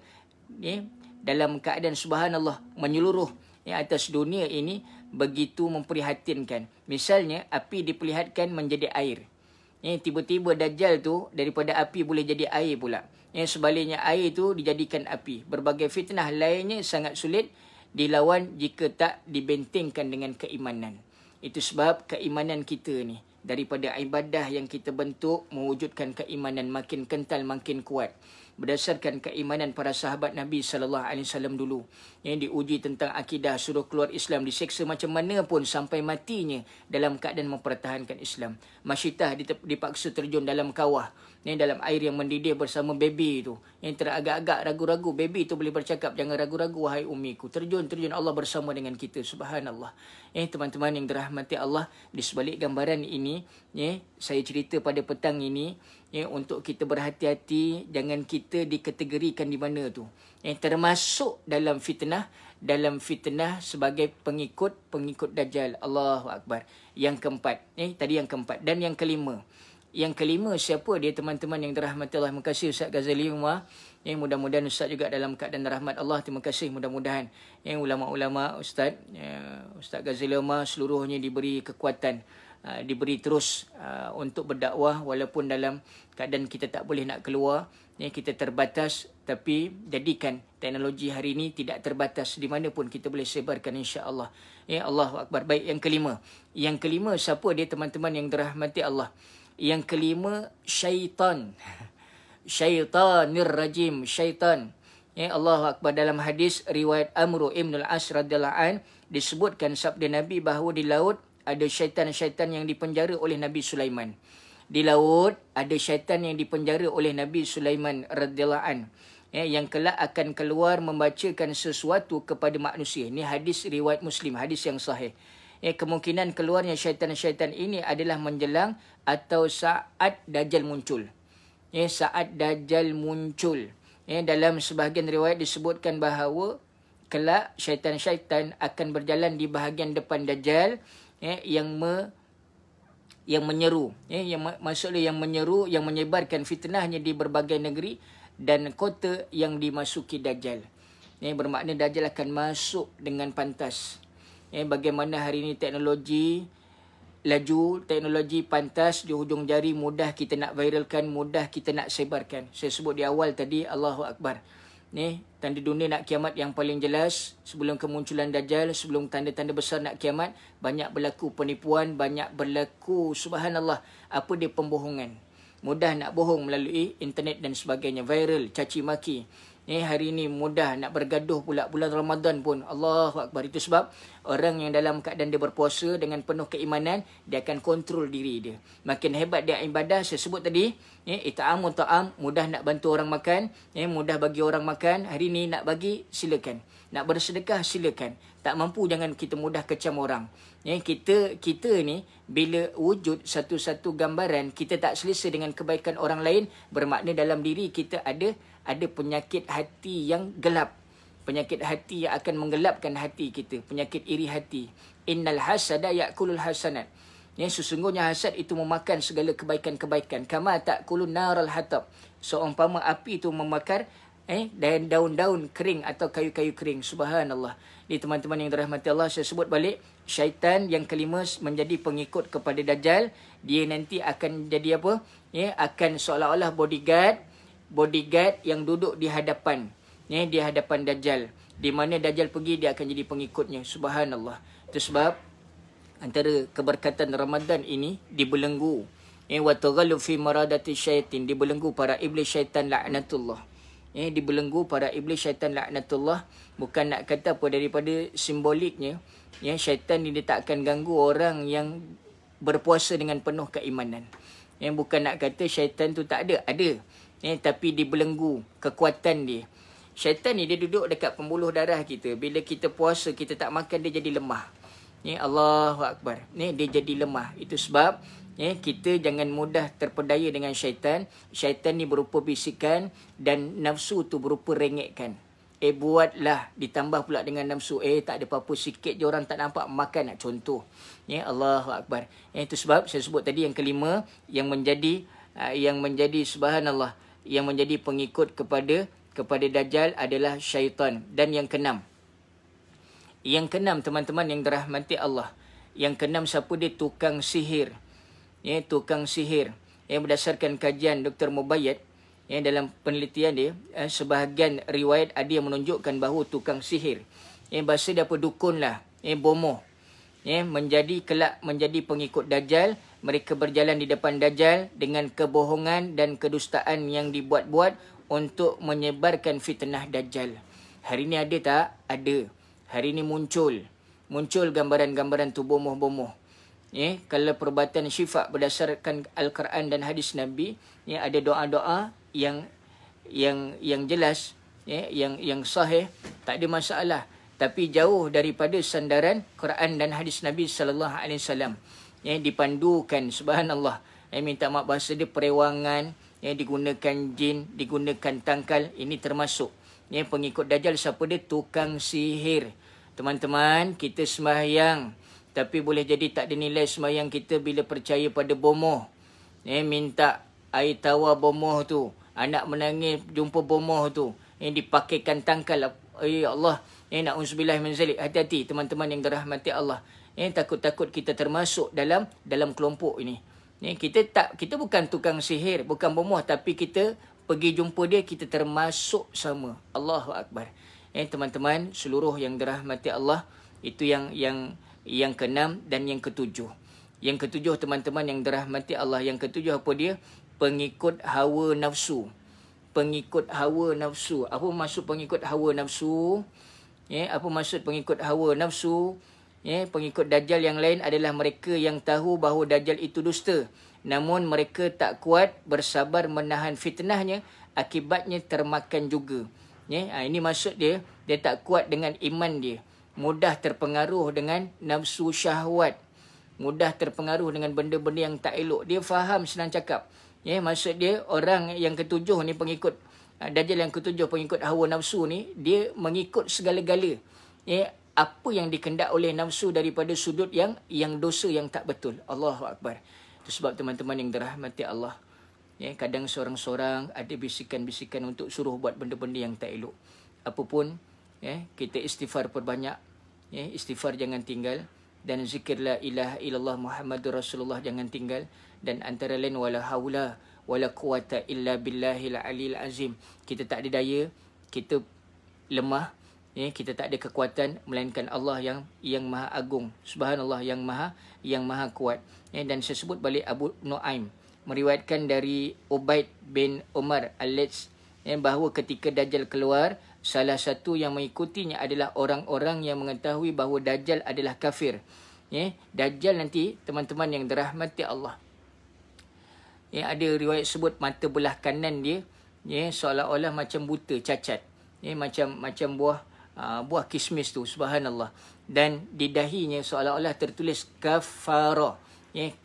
dalam keadaan subhanallah menyeluruh atas dunia ini begitu memprihatinkan. Misalnya api diperlihatkan menjadi air. Tiba-tiba Dajjal tu daripada api boleh jadi air pula. Sebaliknya air tu dijadikan api. Berbagai fitnah lainnya sangat sulit dilawan jika tak dibentengkan dengan keimanan. Itu sebab keimanan kita ni daripada ibadah yang kita bentuk mewujudkan keimanan makin kental makin kuat. Berdasarkan keimanan para sahabat Nabi SAW dulu yang diuji tentang akidah, suruh keluar Islam, diseksa macam mana pun sampai matinya dalam keadaan mempertahankan Islam. Masyitah dipaksa terjun dalam kawah, dalam air yang mendidih bersama baby itu. Yang teragak-agak ragu-ragu, baby itu boleh bercakap, jangan ragu-ragu wahai ummiku. Terjun Allah bersama dengan kita. Subhanallah. Teman-teman yang dirahmati Allah, di sebalik gambaran ini, saya cerita pada petang ini, untuk kita berhati-hati, jangan kita dikategorikan di mana tu. Termasuk dalam fitnah sebagai pengikut Dajjal. Allahu Akbar. Yang keempat, tadi yang keempat. Dan yang kelima. Yang kelima siapa dia teman-teman yang dirahmati Allah? Terima kasih Ustaz Ghazali Umar. Mudah-mudahan Ustaz juga dalam keadaan rahmat Allah. Terima kasih mudah-mudahan. Ulama-ulama Ustaz Ghazali Umar seluruhnya diberi kekuatan. Diberi terus untuk berdakwah walaupun dalam keadaan kita tak boleh nak keluar, kita terbatas, tapi jadikan teknologi hari ini tidak terbatas, di mana pun kita boleh sebarkan insya-Allah. Allahu Akbar. Baik, yang kelima. Yang kelima siapa dia teman-teman yang dirahmati Allah? Yang kelima syaitan. Syaitanir rajim, syaitan. Allahu Akbar. Dalam hadis riwayat Amr ibn al-As radhiyallahu an disebutkan sabda Nabi bahawa di laut ada syaitan-syaitan yang dipenjara oleh Nabi Sulaiman. Di laut ada syaitan yang dipenjara oleh Nabi Sulaiman radhiyallahu an, yang kelak akan keluar membacakan sesuatu kepada manusia. Ini hadis riwayat Muslim, hadis yang sahih. Kemungkinan keluarnya syaitan-syaitan ini adalah menjelang atau saat Dajjal muncul. Saat Dajjal muncul. Dalam sebahagian riwayat disebutkan bahawa kelak syaitan-syaitan akan berjalan di bahagian depan Dajjal, yang menyeru, maksudnya yang menyeru, yang menyebarkan fitnahnya di berbagai negeri dan kota yang dimasuki Dajjal. Bermakna Dajjal akan masuk dengan pantas. Bagaimana hari ini teknologi laju, teknologi pantas di hujung jari, mudah kita nak viralkan, mudah kita nak sebarkan. Saya sebut di awal tadi, Allahu Akbar. Tanda dunia nak kiamat yang paling jelas sebelum kemunculan Dajjal, sebelum tanda-tanda besar nak kiamat, banyak berlaku penipuan, banyak berlaku subhanallah apa dia pembohongan. Mudah nak bohong melalui internet dan sebagainya, viral, caci maki. Hari ini mudah nak bergaduh pula bulan Ramadan pun. Allahu Akbar. Itu sebab orang yang dalam keadaan dia berpuasa dengan penuh keimanan, dia akan kontrol diri dia. Makin hebat dia ibadah, saya sebut tadi, ita'amu ta'am, mudah nak bantu orang makan, mudah bagi orang makan. Hari ini nak bagi, silakan. Nak bersedekah, silakan. Tak mampu, jangan kita mudah kecam orang. Kita ni bila wujud satu-satu gambaran, kita tak selesa dengan kebaikan orang lain, bermakna dalam diri kita ada penyakit hati yang gelap. Penyakit hati yang akan menggelapkan hati kita. Penyakit iri hati. Innal hasada ya'kulul hasanat. Sesungguhnya hasad itu memakan segala kebaikan-kebaikan. Kama ta'kulun naral hatab. Seumpama api itu memakar dan daun-daun kering atau kayu-kayu kering. Subhanallah. Jadi teman-teman yang dirahmati Allah, saya sebut balik, syaitan yang kelima menjadi pengikut kepada Dajjal. Dia nanti akan jadi apa? Akan seolah-olah bodyguard yang duduk di hadapan, di hadapan Dajjal. Di mana Dajjal pergi, dia akan jadi pengikutnya. Subhanallah. Itu sebab antara keberkatan Ramadan ini dibelenggu. Wa taghallu fi maradati syaitin, dibelenggu para iblis syaitan laknatullah. dibelenggu para iblis syaitan laknatullah. Bukan nak kata apa, daripada simboliknya, syaitan ni dia tak akan ganggu orang yang berpuasa dengan penuh keimanan. Bukan nak kata syaitan tu tak ada, tapi dibelenggu kekuatan dia. Syaitan ni dia duduk dekat pembuluh darah kita. Bila kita puasa, kita tak makan, dia jadi lemah. Allahu Akbar. Dia jadi lemah. Itu sebab kita jangan mudah terpedaya dengan syaitan. Syaitan ni berupa bisikan dan nafsu tu berupa rengekkan. Buatlah, ditambah pula dengan nafsu. Tak ada apa-apa, sikit je orang tak nampak, makan nak contoh. Allahu Akbar. Itu sebab saya sebut tadi yang kelima, yang menjadi subhanallah, yang menjadi pengikut kepada Dajjal adalah syaitan. Dan yang keenam teman-teman yang dirahmati Allah. Yang keenam siapa dia? Tukang sihir. Tukang sihir. Berdasarkan kajian Dr. Mubayyad, dalam penelitian dia, sebahagian riwayat ada yang menunjukkan bahawa tukang sihir, bahasa dia apa, dukun lah, bomoh, kelak menjadi pengikut Dajjal. Mereka berjalan di depan Dajjal dengan kebohongan dan kedustaan yang dibuat-buat untuk menyebarkan fitnah Dajjal. Hari ni ada tak? Ada. Hari ni muncul gambaran-gambaran tu bomoh-bomoh. Kalau perubatan syifa berdasarkan Al-Quran dan hadis Nabi, ada doa-doa yang jelas, yang sahih, tak ada masalah. Tapi jauh daripada sandaran Quran dan hadis Nabi sallallahu alaihi wasallam. Dipandukan, subhanallah. Minta maaf bahasa dia perewangan, digunakan jin, digunakan tangkal. Ini termasuk pengikut Dajjal. Siapa dia? Tukang sihir. Teman-teman, kita sembahyang, tapi boleh jadi tak ada nilai sembahyang kita bila percaya pada bomoh. Minta air tawar bomoh tu, anak menangis jumpa bomoh tu, dipakaikan tangkal. Ya Allah, na'udzubillah min zalik. Hati-hati teman-teman yang dirahmati Allah. Takut-takut kita termasuk dalam kelompok ini. Kita bukan tukang sihir, bukan bomoh, tapi kita pergi jumpa dia, kita termasuk sama. Allahu Akbar. Teman-teman seluruh yang dirahmati Allah, itu yang keenam dan yang ketujuh. Yang ketujuh teman-teman yang dirahmati Allah, yang ketujuh apa dia? Pengikut hawa nafsu. Pengikut hawa nafsu. Apa maksud pengikut hawa nafsu? Apa maksud pengikut hawa nafsu? Pengikut Dajjal yang lain adalah mereka yang tahu bahawa Dajjal itu dusta, namun mereka tak kuat bersabar menahan fitnahnya, akibatnya termakan juga. Ini maksud dia tak kuat dengan iman dia, mudah terpengaruh dengan nafsu syahwat, mudah terpengaruh dengan benda-benda yang tak elok. Dia faham, senang cakap. Maksud dia orang yang ketujuh ni, pengikut Dajjal yang ketujuh, pengikut hawa nafsu ni, dia mengikut segala-gala. Apa yang dikendak oleh nafsu daripada sudut yang dosa yang tak betul. Allahu Akbar. Itu sebab teman-teman yang dirahmati Allah, kadang seorang-seorang ada bisikan-bisikan untuk suruh buat benda-benda yang tak elok. Apapun, kita istighfar perbanyak. Istighfar jangan tinggal. Dan zikir la ilaha illallah Muhammadur Rasulullah jangan tinggal. Dan antara lain wala haula wala quwata illa billahil aliyil azim. Kita tak ada daya, kita lemah, kita tak ada kekuatan melainkan Allah yang maha agung, subhanallah, yang maha kuat. Dan saya sebut balik Abu Nuaim meriwayatkan dari Ubaid bin Umar Al-Laits, bahawa ketika Dajjal keluar, salah satu yang mengikutinya adalah orang-orang yang mengetahui bahawa Dajjal adalah kafir. Dajjal nanti teman-teman yang dirahmati Allah, ada riwayat sebut mata belah kanan dia, seolah-olah macam buta, cacat, macam buah kismis tu, subhanallah. Dan di dahinya seolah-olah tertulis kafara,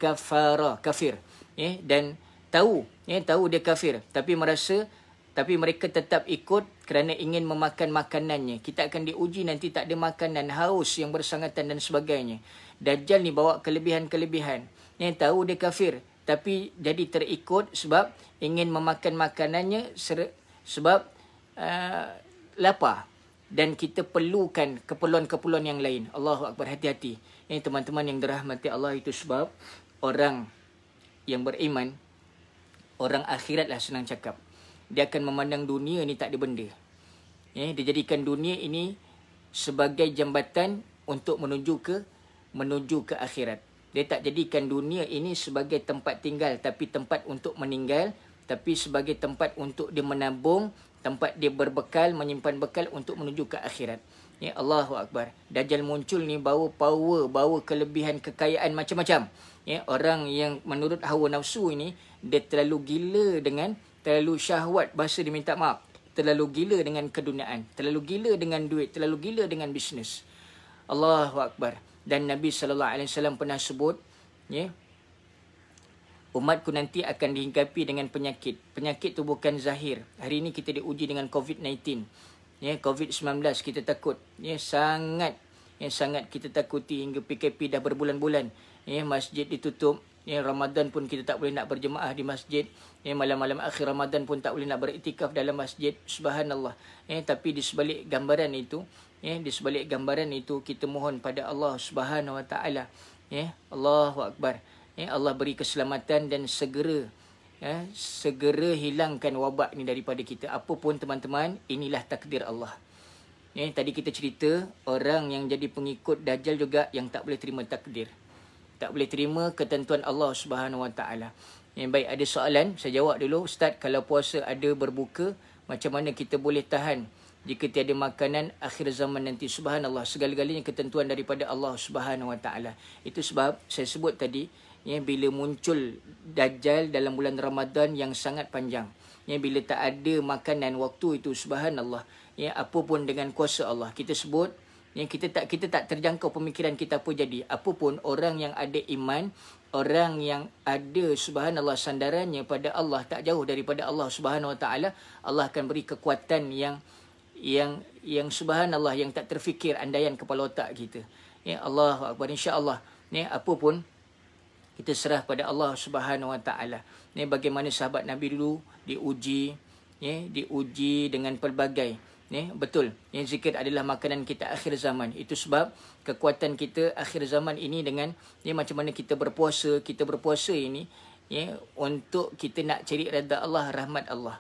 kafara, kafir. Dan tahu dia kafir, tapi mereka tetap ikut kerana ingin memakan makanannya. Kita akan diuji nanti, tak ada makanan, haus yang bersangatan dan sebagainya. Dajjal ni bawa kelebihan-kelebihan. Tahu dia kafir, tapi jadi terikut sebab ingin memakan makanannya, sebab lapar. Dan kita perlukan keperluan-keperluan yang lain. Allahu Akbar, hati-hati. Teman-teman yang dirahmati Allah, itu sebab orang yang beriman, orang akhirat lah senang cakap, dia akan memandang dunia ni tak ada benda. Dia jadikan dunia ini sebagai jambatan untuk menuju ke akhirat. Dia tak jadikan dunia ini sebagai tempat tinggal, tapi tempat untuk meninggal, tapi sebagai tempat untuk dia menabung, tempat dia berbekal, menyimpan bekal untuk menuju ke akhirat. Ya, Allahu Akbar. Dajjal muncul ni bawa power, bawa kelebihan, kekayaan macam-macam. Ya, orang yang menurut hawa nafsu ini, dia terlalu gila dengan, terlalu syahwat, bahasa dia minta maaf, terlalu gila dengan keduniaan, terlalu gila dengan duit, terlalu gila dengan bisnes. Allahu Akbar. Dan Nabi SAW pernah sebut, ya, umatku nanti akan dihinggapi dengan penyakit. Penyakit tu bukan zahir. Hari ini kita diuji dengan COVID-19. Ya, COVID-19 kita takut. Ya, sangat kita takuti hingga PKP dah berbulan-bulan. Ya, masjid ditutup. Ya, Ramadan pun kita tak boleh nak berjemaah di masjid. Ya, malam-malam akhir Ramadan pun tak boleh nak beriktikaf dalam masjid. Subhanallah. Ya, tapi di sebalik gambaran itu, ya, di sebalik gambaran itu kita mohon pada Allah Subhanahu Wa Taala. Ya, Allahu Akbar. Ya, Allah beri keselamatan dan segera hilangkan wabak ni daripada kita. Apapun teman-teman, inilah takdir Allah. Ya, tadi kita cerita orang yang jadi pengikut Dajjal juga yang tak boleh terima takdir. Tak boleh terima ketentuan Allah Subhanahu Wa Taala. Ya, baik, ada soalan, saya jawab dulu. Ustaz, kalau puasa ada berbuka, macam mana kita boleh tahan jika tiada makanan akhir zaman nanti? Subhanallah, segala-galanya ketentuan daripada Allah Subhanahu Wa Taala. Itu sebab saya sebut tadi, ya, bila muncul Dajjal dalam bulan Ramadan yang sangat panjang, ya, bila tak ada makanan waktu itu, subhanallah, ya, apa pun dengan kuasa Allah kita sebut, ya, kita tak terjangkau pemikiran kita apa jadi. Apa pun orang yang ada iman, orang yang ada subhanallah sandarannya pada Allah, tak jauh daripada Allah Subhanahu Wa Taala, Allah akan beri kekuatan yang subhanallah, yang tak terfikir andaian kepala otak kita. Ya, Allahu Akbar. Insya-Allah, ya, apa pun kita serah pada Allah Subhanahu Wa Taala. Ni bagaimana sahabat Nabi dulu diuji, ya, diuji dengan pelbagai. Ya, betul. Yang zikir adalah makanan kita akhir zaman. Itu sebab kekuatan kita akhir zaman ini dengan, ya, macam mana kita berpuasa. Kita berpuasa ini, ya, untuk kita nak cari redha Allah, rahmat Allah.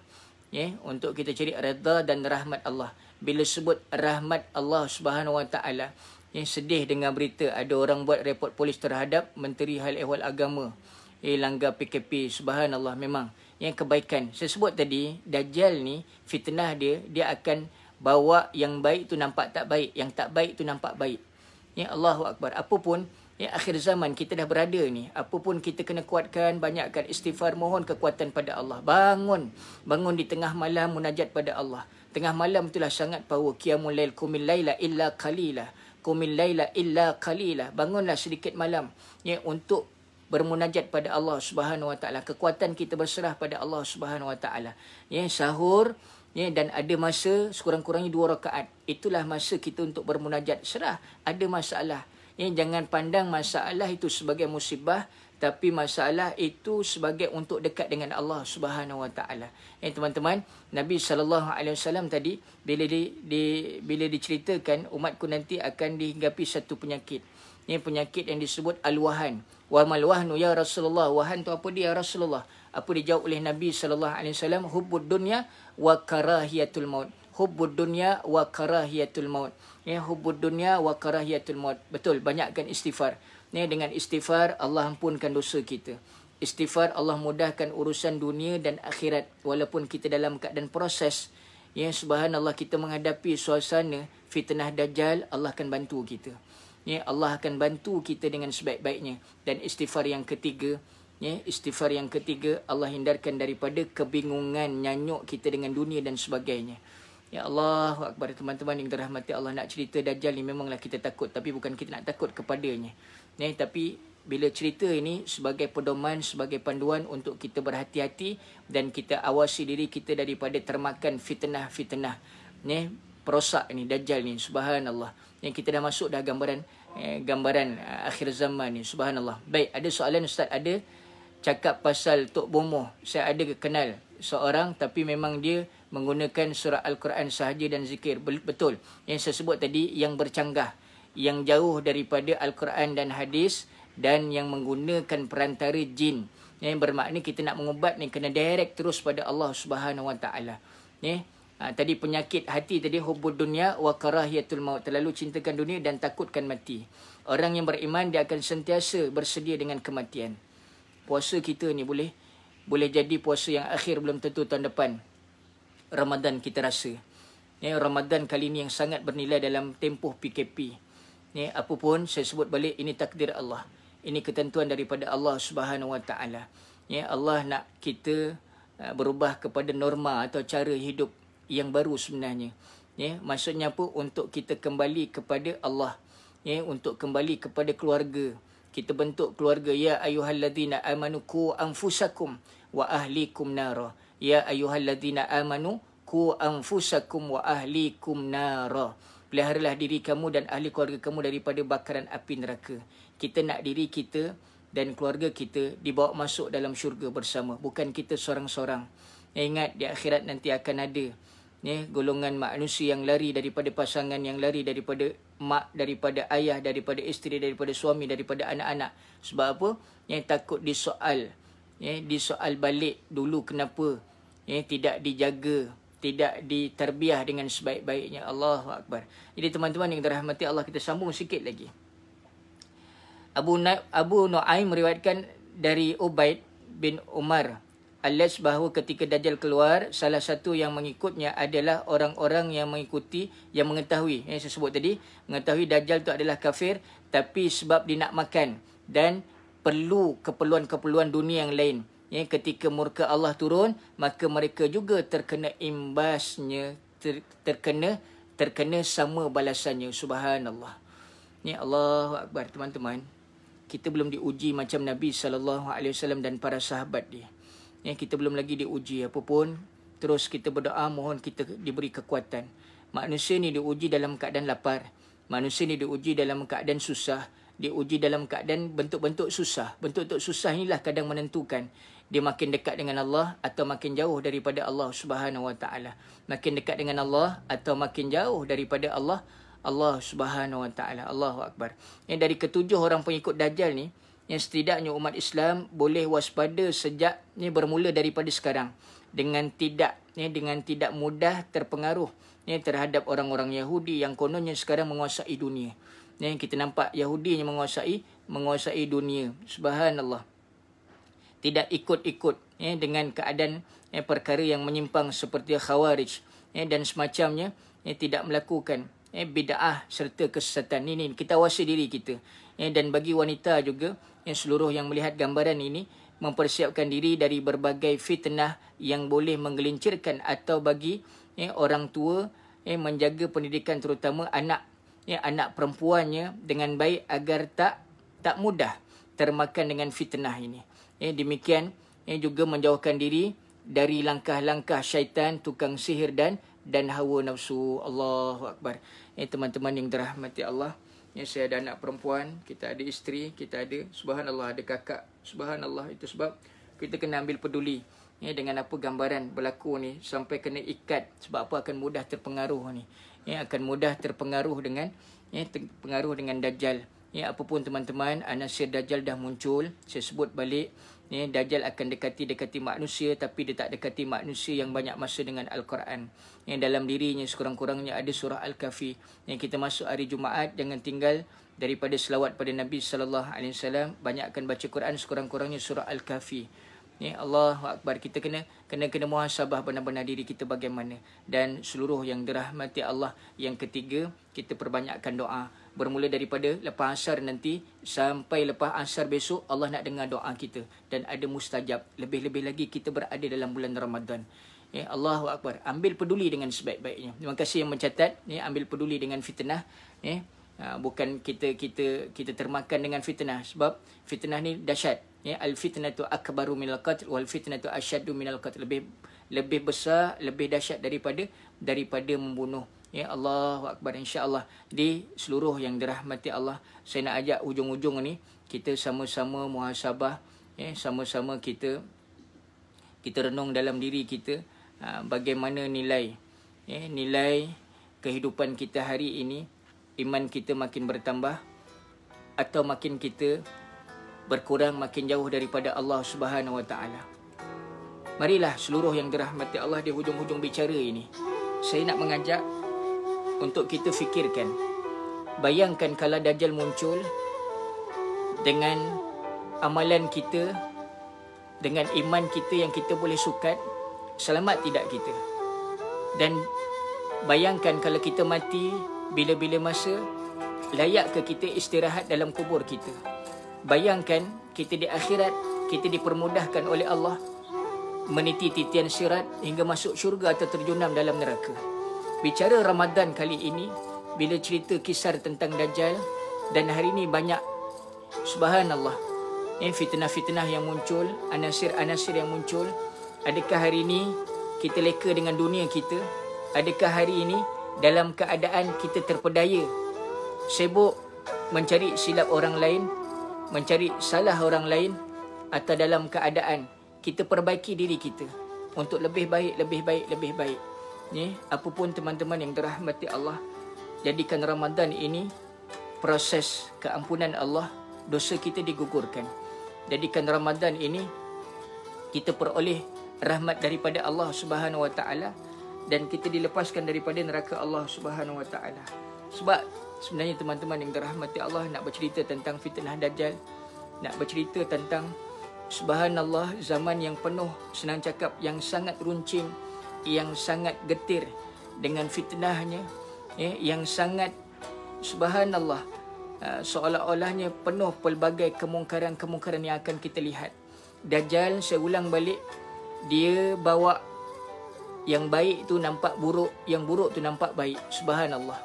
Ya, untuk kita cari redha dan rahmat Allah. Bila sebut rahmat Allah Subhanahu Wa Taala, yang sedih dengan berita ada orang buat report polis terhadap Menteri Hal Ehwal Agama, langgar PKP. Subhanallah, memang yang kebaikan. Saya sebut tadi, Dajjal ni fitnah dia akan bawa yang baik tu nampak tak baik, yang tak baik tu nampak baik. Ya, Allahu Akbar. Apapun, ya, akhir zaman kita dah berada ni, apapun kita kena kuatkan, banyakkan istighfar, mohon kekuatan pada Allah. Bangun di tengah malam munajat pada Allah. Tengah malam itulah sangat power. Qiyamul lail, qumil laila illa qalila. Qumil laila illa qalila. Bangunlah sedikit malam, ya, untuk bermunajat pada Allah Subhanahu Wa Taala. Kekuatan kita berserah pada Allah Subhanahu Wa Taala. Ya, sahur, ya, dan ada masa sekurang-kurangnya 2 rakaat. Itulah masa kita untuk bermunajat. Serah ada masalah, ya, jangan pandang masalah itu sebagai musibah, tapi masalah itu sebagai untuk dekat dengan Allah Subhanahu Wa Taala. Ya, teman-teman, Nabi SAW tadi bila diceritakan umatku nanti akan dihinggapi satu penyakit. Ini penyakit yang disebut al-wahan. Wa mal wahnu ya Rasulullah? Wahan tu apa dia Rasulullah? Apa dijawab oleh Nabi SAW? Hubbud dunya wa karahiyatul maut. Hubbud dunya wa karahiyatul maut. Ya, hubbud dunya wa karahiyatul maut. Betul, banyakkan istighfar. Ya, dengan istighfar Allah ampunkan dosa kita. Istighfar Allah mudahkan urusan dunia dan akhirat. Walaupun kita dalam keadaan proses, ya, subhanallah, kita menghadapi suasana fitnah Dajjal, Allah akan bantu kita. Ya, Allah akan bantu kita dengan sebaik-baiknya. Dan istighfar yang ketiga, ya, istighfar yang ketiga, Allah hindarkan daripada kebingungan, nyanyuk kita dengan dunia dan sebagainya. Ya, Allahu Akbar. Teman-teman yang dirahmati Allah, nak cerita Dajjal ni memanglah kita takut, tapi bukan kita nak takut kepadanya. Ya, tapi bila cerita ini sebagai pedoman, sebagai panduan untuk kita berhati-hati dan kita awasi diri kita daripada termakan fitnah-fitnah, ya, perosak ni, Dajjal ni, subhanallah. Yang kita dah masuk dah gambaran akhir zaman ni, subhanallah. Baik, ada soalan Ustaz, ada cakap pasal Tok Bomoh. Saya ada kenal seorang, tapi memang dia menggunakan surah Al-Quran sahaja dan zikir. Betul, yang saya sebut tadi, yang bercanggah, yang jauh daripada Al-Quran dan hadis, dan yang menggunakan perantara jin. Yang bermakna kita nak mengubat ni kena direct terus pada Allah Subhanahu Wa Taala. Ya. Tadi penyakit hati tadi, hubbud dunya wa karahiyatul maut, terlalu cintakan dunia dan takutkan mati. Orang yang beriman dia akan sentiasa bersedia dengan kematian. Puasa kita ni boleh Boleh jadi puasa yang akhir belum tentu tahun depan Ramadan kita rasa. Ramadan kali ini yang sangat bernilai dalam tempoh PKP. Apa pun saya sebut balik, ini takdir Allah. Ini ketentuan daripada Allah Subhanahu Wa Taala. Allah nak kita berubah kepada norma atau cara hidup yang baru sebenarnya. Maksudnya apa? Untuk kita kembali kepada Allah. Untuk kembali kepada keluarga. Kita bentuk keluarga. Ya ayyuhalladzina amanu qu anfusakum wa ahlikum nara. Ya ayyuhalladzina amanu qu anfusakum wa ahlikum nara. Peliharalah diri kamu dan ahli keluarga kamu daripada bakaran api neraka. Kita nak diri kita dan keluarga kita dibawa masuk dalam syurga bersama. Bukan kita seorang-seorang. Ingat di akhirat nanti akan ada golongan manusia yang lari daripada pasangan, yang lari daripada mak, daripada ayah, daripada isteri, daripada suami, daripada anak-anak. Sebab apa? Yang takut disoal. Disoal balik dulu kenapa tidak dijaga, tidak diterbiah dengan sebaik-baiknya. Allahu Akbar. Jadi teman-teman yang dirahmati Allah, kita sambung sikit lagi. Abu Nuaim meriwayatkan dari Ubaid bin Umar Al-Lays bahawa ketika Dajjal keluar, salah satu yang mengikutnya adalah orang-orang yang mengikuti, yang mengetahui, yang saya sebut tadi, mengetahui Dajjal itu adalah kafir, tapi sebab dia nak makan dan perlu keperluan-keperluan dunia yang lain. Ketika murka Allah turun, maka mereka juga terkena imbasnya, terkena sama balasannya. Subhanallah. Allahu Akbar. Teman-teman, kita belum diuji macam Nabi SAW dan para sahabat dia. Kita belum lagi diuji apapun. Terus kita berdoa, mohon kita diberi kekuatan. Manusia ni diuji dalam keadaan lapar. Manusia ni diuji dalam keadaan susah. Diuji dalam keadaan bentuk-bentuk susah. Bentuk-bentuk susah inilah kadang menentukan dia makin dekat dengan Allah atau makin jauh daripada Allah Subhanahu Wa Taala. Makin dekat dengan Allah atau makin jauh daripada Allah Subhanahu Wa Taala. Allahu Akbar. Dari ketujuh orang pengikut Dajjal ni, yang setidaknya umat Islam boleh waspada sejak bermula daripada sekarang, dengan tidak mudah terpengaruh terhadap orang-orang Yahudi yang kononnya sekarang menguasai dunia. Kita nampak Yahudi yang menguasai dunia. Subhanallah. Tidak ikut-ikut dengan keadaan perkara yang menyimpang seperti Khawarij dan semacamnya, tidak melakukan bid'ah serta kesesatan. Ini kita awasi diri kita. Dan bagi wanita juga, seluruh yang melihat gambaran ini, mempersiapkan diri dari berbagai fitnah yang boleh menggelincirkan, atau bagi orang tua menjaga pendidikan terutama anak perempuannya dengan baik agar tak mudah termakan dengan fitnah ini. Demikian juga menjauhkan diri dari langkah-langkah syaitan, tukang sihir dan hawa nafsu. Allahu Akbar. Teman-teman yang dirahmati Allah, saya ada anak perempuan, kita ada isteri, kita ada, subhanallah, ada kakak. Subhanallah. Itu sebab kita kena ambil peduli dengan apa gambaran berlaku ni, sampai kena ikat. Sebab apa? Akan mudah terpengaruh ni. Akan mudah terpengaruh dengan Dajjal. Apapun teman-teman, anasir Dajjal dah muncul. Saya sebut balik, Dajjal akan dekati manusia, tapi dia tak dekati manusia yang banyak masa dengan Al-Quran. Dalam dirinya sekurang-kurangnya ada surah Al-Kahfi. Kita masuk hari Jumaat, jangan tinggal daripada selawat pada Nabi SAW. Banyakkan baca Quran, sekurang-kurangnya surah Al-Kahfi. Allahu Akbar. Kita kena muhasabah benar-benar diri kita bagaimana. Dan seluruh yang dirahmati Allah, yang ketiga, kita perbanyakkan doa. Bermula daripada lepas asar nanti sampai lepas asar besok, Allah nak dengar doa kita dan ada mustajab. Lebih-lebih lagi kita berada dalam bulan Ramadan. Allahu Akbar. Ambil peduli dengan sebaik-baiknya. Terima kasih yang mencatat. Ambil peduli dengan fitnah. Bukan kita termakan dengan fitnah, sebab fitnah ni dahsyat. Al-fitnatu akbaru minal qatl wal fitnatu asyaddu minal qatl. Lebih besar, lebih dahsyat daripada membunuh. Allahu Akbar. InsyaAllah di seluruh yang dirahmati Allah, saya nak ajak hujung-hujung ni kita sama-sama muhasabah, sama-sama kita renung dalam diri kita, bagaimana nilai kehidupan kita hari ini. Iman kita makin bertambah atau makin kita berkurang, makin jauh daripada Allah Subhanahu Wa Taala. Marilah seluruh yang dirahmati Allah, di hujung-hujung bicara ini, saya nak mengajak untuk kita fikirkan. Bayangkan kalau Dajjal muncul dengan amalan kita dengan iman kita yang kita boleh sukat, selamat tidak kita? Dan bayangkan kalau kita mati bila-bila masa, layak ke kita istirahat dalam kubur kita? Bayangkan kita di akhirat, kita dipermudahkan oleh Allah meniti titian sirat hingga masuk syurga atau terjunam dalam neraka. Bicara Ramadan kali ini, bila cerita kisar tentang Dajjal, dan hari ini banyak, subhanallah, fitnah-fitnah yang muncul, anasir-anasir yang muncul. Adakah hari ini kita leka dengan dunia kita? Adakah hari ini dalam keadaan kita terpedaya, sibuk mencari silap orang lain, mencari salah orang lain, atau dalam keadaan kita perbaiki diri kita untuk lebih baik, lebih baik, lebih baik? Apapun teman-teman yang dirahmati Allah, jadikan Ramadan ini proses keampunan Allah, dosa kita digugurkan. Jadikan Ramadan ini kita peroleh rahmat daripada Allah Subhanahu Wa Taala, dan kita dilepaskan daripada neraka Allah Subhanahu Wa Taala. Sebab sebenarnya teman-teman yang dirahmati Allah, nak bercerita tentang fitnah Dajjal, nak bercerita tentang, subhanallah, zaman yang penuh, senang cakap, yang sangat runcing, yang sangat getir dengan fitnahnya, yang sangat, subhanallah, seolah-olahnya penuh pelbagai kemungkaran-kemungkaran yang akan kita lihat. Dajjal, saya ulang balik, dia bawa yang baik tu nampak buruk, yang buruk tu nampak baik. Subhanallah.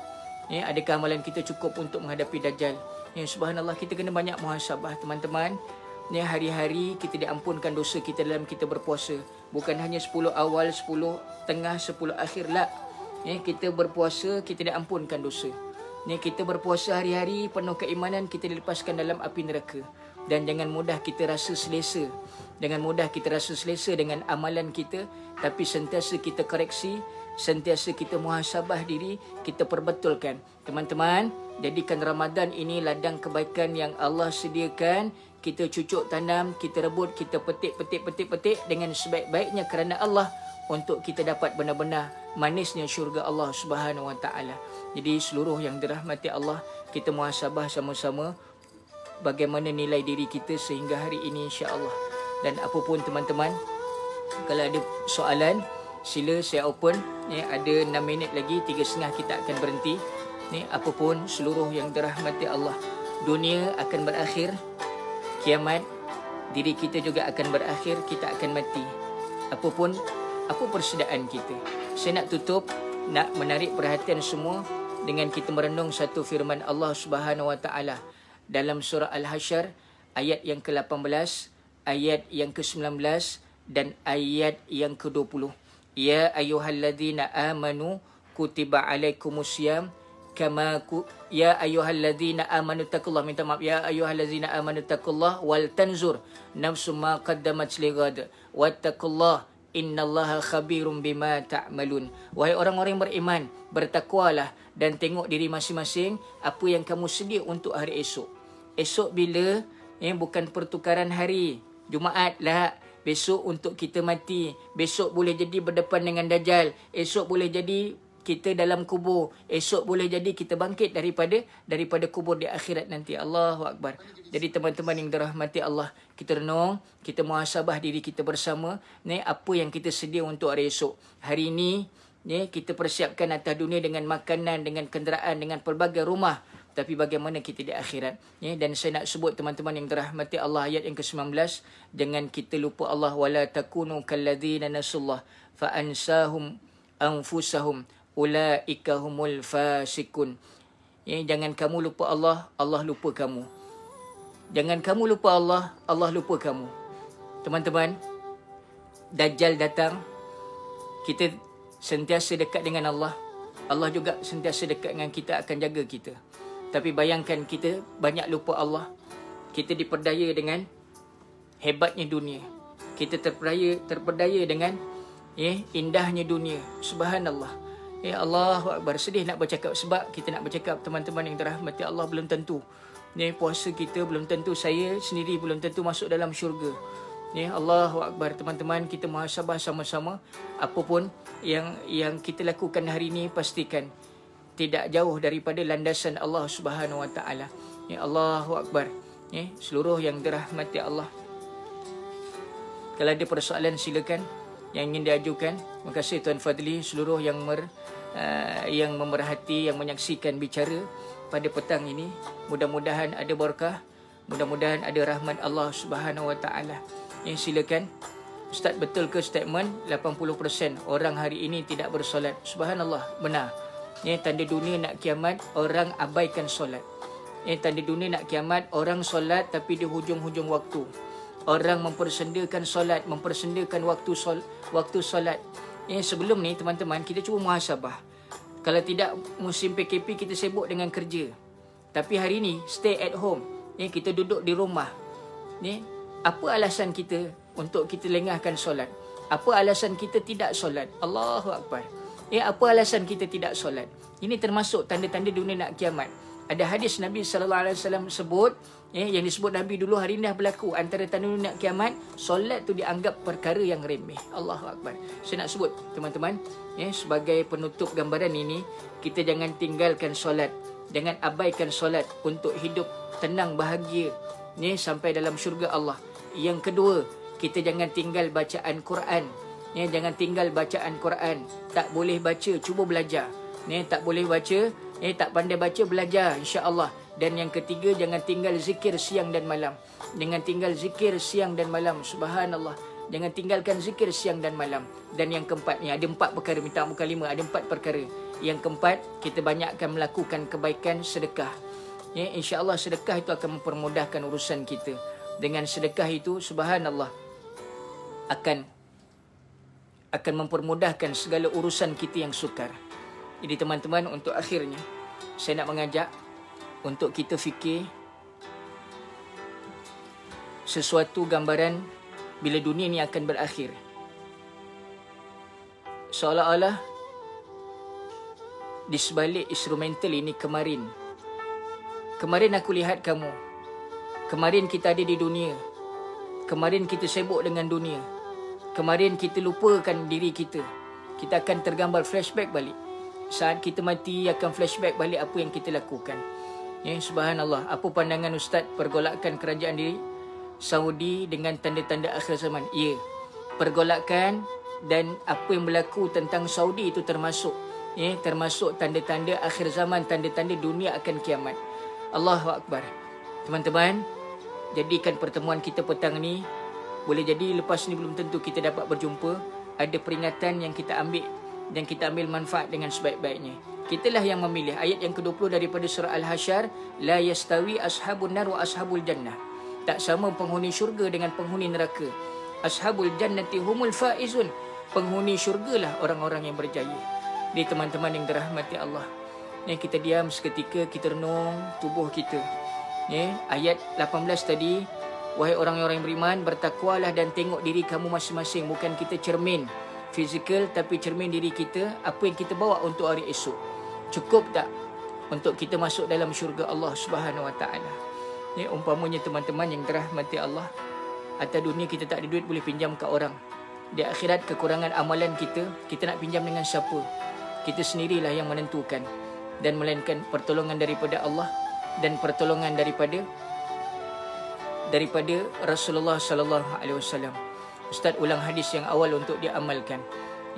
Adakah amalan kita cukup untuk menghadapi Dajjal? Subhanallah, kita kena banyak muhasabah teman-teman. Hari-hari kita diampunkan dosa kita dalam kita berpuasa. Bukan hanya 10 awal, 10 tengah, 10 akhir. La. Kita berpuasa, kita diampunkan dosa. Kita berpuasa hari-hari penuh keimanan, kita dilepaskan dalam api neraka. Dan jangan mudah kita rasa selesa. Jangan mudah kita rasa selesa dengan amalan kita, tapi sentiasa kita koreksi, sentiasa kita muhasabah diri, kita perbetulkan. Teman-teman, jadikan Ramadan ini ladang kebaikan yang Allah sediakan. Kita cucuk tanam, kita rebut, kita petik dengan sebaik-baiknya kerana Allah, untuk kita dapat benar-benar manisnya syurga Allah Subhanahu Wa Taala. Jadi seluruh yang dirahmati Allah, kita muhasabah sama-sama bagaimana nilai diri kita sehingga hari ini, insya-Allah. Dan apapun teman-teman, kalau ada soalan, sila saya open. Ada 6 minit lagi, 3.30 kita akan berhenti. Apapun, seluruh yang dirahmati Allah, dunia akan berakhir, kiamat, diri kita juga akan berakhir, kita akan mati. Apapun, apa persediaan kita. Saya nak tutup, nak menarik perhatian semua dengan kita merenung satu firman Allah Subhanahu Wa Taala dalam surah Al-Hasyr, ayat yang ke-18, ayat yang ke-19 dan ayat yang ke-20. Ya ayyuhalladzina amanu kutiba alaikumusiyam kama ya ayyuhalladzina amanu taqullaha, minta maaf, ya ayyuhalladzina amanu taqullaha wal tanzur nafsum ma qaddamat lighad wattaqullaha innallaha khabirum bima ta'malun. Wahai orang-orang yang beriman, bertakwalah dan tengok diri masing-masing apa yang kamu sedia untuk hari esok. Esok bila? Bukan pertukaran hari Jumaat lah. Besok untuk kita mati. Besok boleh jadi berdepan dengan Dajjal. Esok boleh jadi kita dalam kubur. Esok boleh jadi kita bangkit daripada kubur di akhirat nanti. Allahu Akbar. Jadi teman-teman yang dirahmati Allah, kita renung, kita muhasabah diri kita bersama. Apa yang kita sedia untuk hari esok. Hari ini kita persiapkan atas dunia dengan makanan, dengan kenderaan, dengan pelbagai rumah. Tapi bagaimana kita di akhirat? Dan saya nak sebut teman-teman yang dirahmati Allah, ayat yang ke-19. Jangan kita lupa Allah. Wala takunu kalladzina nasullah fa ansahum anfusahum ulaika humul fasikun. Jangan kamu lupa Allah, Allah lupa kamu. Jangan kamu lupa Allah, Allah lupa kamu. Teman-teman, Dajjal datang, kita sentiasa dekat dengan Allah. Allah juga sentiasa dekat dengan kita, akan jaga kita. Tapi bayangkan kita banyak lupa Allah. Kita diperdaya dengan hebatnya dunia. Kita terperdaya dengan indahnya dunia. Subhanallah. Allahu Akbar. Sedih nak bercakap, sebab kita nak bercakap teman-teman yang dirahmati Allah, belum tentu. Puasa kita belum tentu, saya sendiri belum tentu masuk dalam syurga. Allahu Akbar. Teman-teman, kita muhasabah sama-sama. Apapun yang kita lakukan hari ini, pastikan tidak jauh daripada landasan Allah Subhanahu Wa Taala. Allahu Akbar. Seluruh yang dirahmati Allah, Kalau ada persoalan silakan yang ingin diajukan. Terima kasih Tuan Fadli, seluruh yang memerhati, yang menyaksikan bicara pada petang ini. Mudah-mudahan ada barakah, mudah-mudahan ada rahmat Allah Subhanahu Wa Taala. Silakan. Ustaz, betul ke statement 80% orang hari ini tidak bersolat? Subhanallah, benar. Tanda dunia nak kiamat, orang abaikan solat. Tanda dunia nak kiamat, orang solat tapi di hujung-hujung waktu. Orang mempersendakan solat, mempersendakan waktu solat. Sebelum ni teman-teman, kita cuba muhasabah. Kalau tidak musim PKP, kita sibuk dengan kerja. Tapi hari ni stay at home. Kita duduk di rumah. Apa alasan kita untuk kita lengahkan solat? Apa alasan kita tidak solat? Allahu Akbar. Apa alasan kita tidak solat? Ini termasuk tanda-tanda dunia nak kiamat. Ada hadis Nabi SAW sebut, yang disebut Nabi dulu, hari ini dah berlaku. Antara tanda dunia nak kiamat, solat tu dianggap perkara yang remeh. Allahu Akbar. Saya nak sebut teman-teman, sebagai penutup gambaran ini, kita jangan tinggalkan solat. Jangan abaikan solat untuk hidup tenang, bahagia, sampai dalam syurga Allah. Yang kedua, kita jangan tinggal bacaan Quran. Jangan tinggal bacaan Quran. Tak boleh baca, cuba belajar. Tak boleh baca, tak pandai baca, belajar insya-Allah. Dan yang ketiga, jangan tinggal zikir siang dan malam. Jangan tinggal zikir siang dan malam. Subhanallah. Jangan tinggalkan zikir siang dan malam. Dan yang keempat, ada 4 perkara, minta bukan 5, ada 4 perkara. Yang keempat, kita banyakkan melakukan kebaikan, sedekah. Insya-Allah sedekah itu akan mempermudahkan urusan kita. Dengan sedekah itu, subhanallah, akan mempermudahkan segala urusan kita yang sukar. Jadi teman-teman, untuk akhirnya saya nak mengajak untuk kita fikir sesuatu gambaran bila dunia ni akan berakhir. Seolah-olah di sebalik instrumental ini kemarin aku lihat kamu. Kemarin kita ada di dunia. Kemarin kita sibuk dengan dunia. Kemarin kita lupakan diri kita. Kita akan tergambar flashback balik. Saat kita mati akan flashback balik apa yang kita lakukan. Subhanallah. Apa pandangan Ustaz pergolakan kerajaan di Saudi dengan tanda-tanda akhir zaman? Ya. Pergolakan dan apa yang berlaku tentang Saudi itu termasuk termasuk tanda-tanda akhir zaman, tanda-tanda dunia akan kiamat. Allahu Akbar. Teman-teman, jadikan pertemuan kita petang ni, boleh jadi lepas ni belum tentu kita dapat berjumpa. Ada peringatan yang kita ambil dan kita ambil manfaat dengan sebaik-baiknya. Kitalah yang memilih. Ayat yang ke-20 daripada surah Al-Hasyr, la yastawi ashabun nar wa ashabul jannah. Tak sama penghuni syurga dengan penghuni neraka. Ashabul jannati humul faizun. Penghuni syurgalah orang-orang yang berjaya. Jadi teman-teman yang dirahmati Allah, kita diam seketika, kita renung tubuh kita. Ayat 18 tadi, wahai orang-orang yang beriman, bertakwalah dan tengok diri kamu masing-masing. Bukan kita cermin fizikal, tapi cermin diri kita, apa yang kita bawa untuk hari esok. Cukup tak untuk kita masuk dalam syurga Allah Subhanahu Wa Taala? Umpamanya teman-teman yang dirahmati Allah, atas dunia kita tak ada duit, boleh pinjam ke orang. Di akhirat kekurangan amalan kita nak pinjam dengan siapa? Kita sendirilah yang menentukan. Dan melainkan pertolongan daripada Allah dan pertolongan daripada Rasulullah sallallahu alaihi wasallam. Ustaz ulang hadis yang awal untuk diamalkan.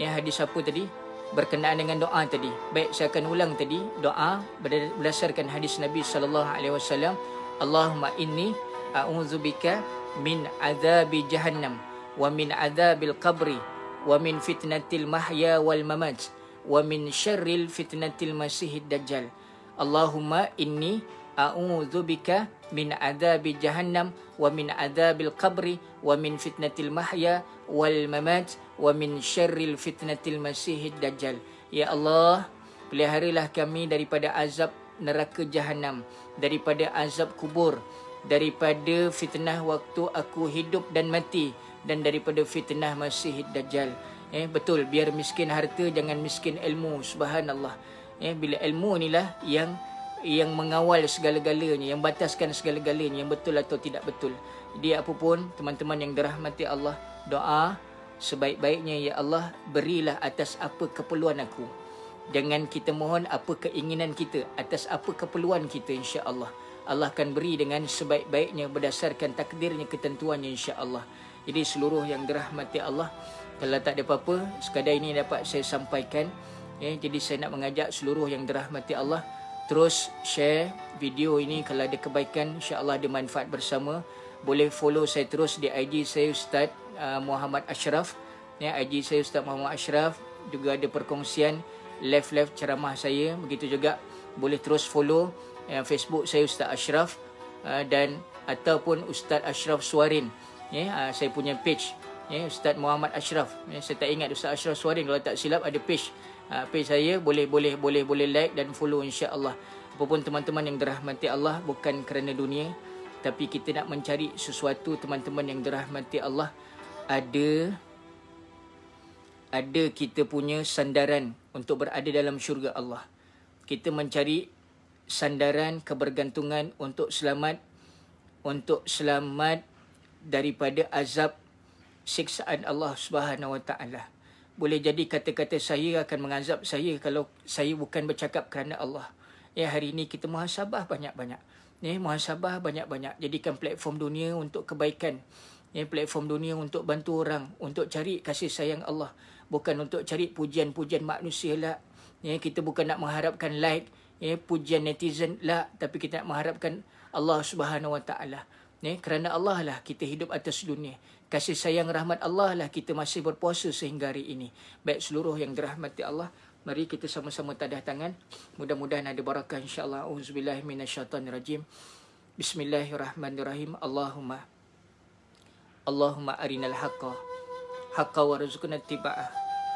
Hadis apa tadi? Berkenaan dengan doa tadi. Baik, saya akan ulang tadi doa berdasarkan hadis Nabi sallallahu alaihi wasallam. Allahumma inni a'udzubika min azabi jahannam wa min azabil qabri wa min fitnatil mahya wal mamat wa min syarril fitnatil masihid dajjal. Allahumma inni a'udzubika min adzabi jahannam wa min adzabil qabri wa min fitnatil mahya wal mamat wa min syarril fitnatil masihid dajjal. Ya Allah, peliharalah kami daripada azab neraka jahanam, daripada azab kubur, daripada fitnah waktu aku hidup dan mati, dan daripada fitnah masihid dajjal. Betul, biar miskin harta jangan miskin ilmu. Subhanallah. Bila ilmu inilah yang mengawal segala-galanya, yang bataskan segala-galanya, yang betul atau tidak betul. Jadi apapun teman-teman yang dirahmati Allah, doa sebaik-baiknya, ya Allah, berilah atas apa keperluan aku. Jangan kita mohon apa keinginan kita, atas apa keperluan kita, insya-Allah. Allah akan beri dengan sebaik-baiknya berdasarkan takdirnya, ketentuannya, insya-Allah. Jadi seluruh yang dirahmati Allah, kalau tak ada apa-apa, sekadar ini dapat saya sampaikan. Jadi saya nak mengajak seluruh yang dirahmati Allah terus share video ini. Kalau ada kebaikan, insya-Allah ada manfaat bersama. Boleh follow saya terus di IG saya Ustaz Muhammad Ashraf. IG saya Ustaz Muhammad Ashraf. Juga ada perkongsian live ceramah saya. Begitu juga boleh terus follow Facebook saya Ustaz Ashraf dan ataupun Ustaz Ashraf Suarin. Saya punya page Ustaz Muhammad Ashraf. Saya tak ingat Ustaz Ashraf Suarin, kalau tak silap ada page saya. Boleh like dan follow, insya-Allah. Apapun teman-teman yang dirahmati Allah, bukan kerana dunia, tapi kita nak mencari sesuatu. Teman-teman yang dirahmati Allah, ada kita punya sandaran untuk berada dalam syurga Allah. Kita mencari sandaran kebergantungan untuk selamat daripada azab siksaan Allah Subhanahu Wa Taala. Boleh jadi kata-kata saya akan mengazab saya kalau saya bukan bercakap kerana Allah. Hari ini kita muhasabah banyak-banyak. Muhasabah banyak-banyak. Jadikan platform dunia untuk kebaikan. Platform dunia untuk bantu orang, untuk cari kasih sayang Allah, bukan untuk cari pujian-pujian manusia lah. Kita bukan nak mengharapkan like, pujian netizen lah, tapi kita nak mengharapkan Allah Subhanahu Wa Taala. Kerana Allah lah kita hidup atas dunia. Kasih sayang rahmat Allah lah kita masih berpuasa sehingga hari ini. Baik seluruh yang dirahmati Allah, mari kita sama-sama tadah tangan. Mudah-mudahan ada barakah, insya-Allah. Auzubillahi minasyaitanirrajim. Bismillahirrahmanirrahim. Allahumma arinal haqqa warzuqna ittiba'ah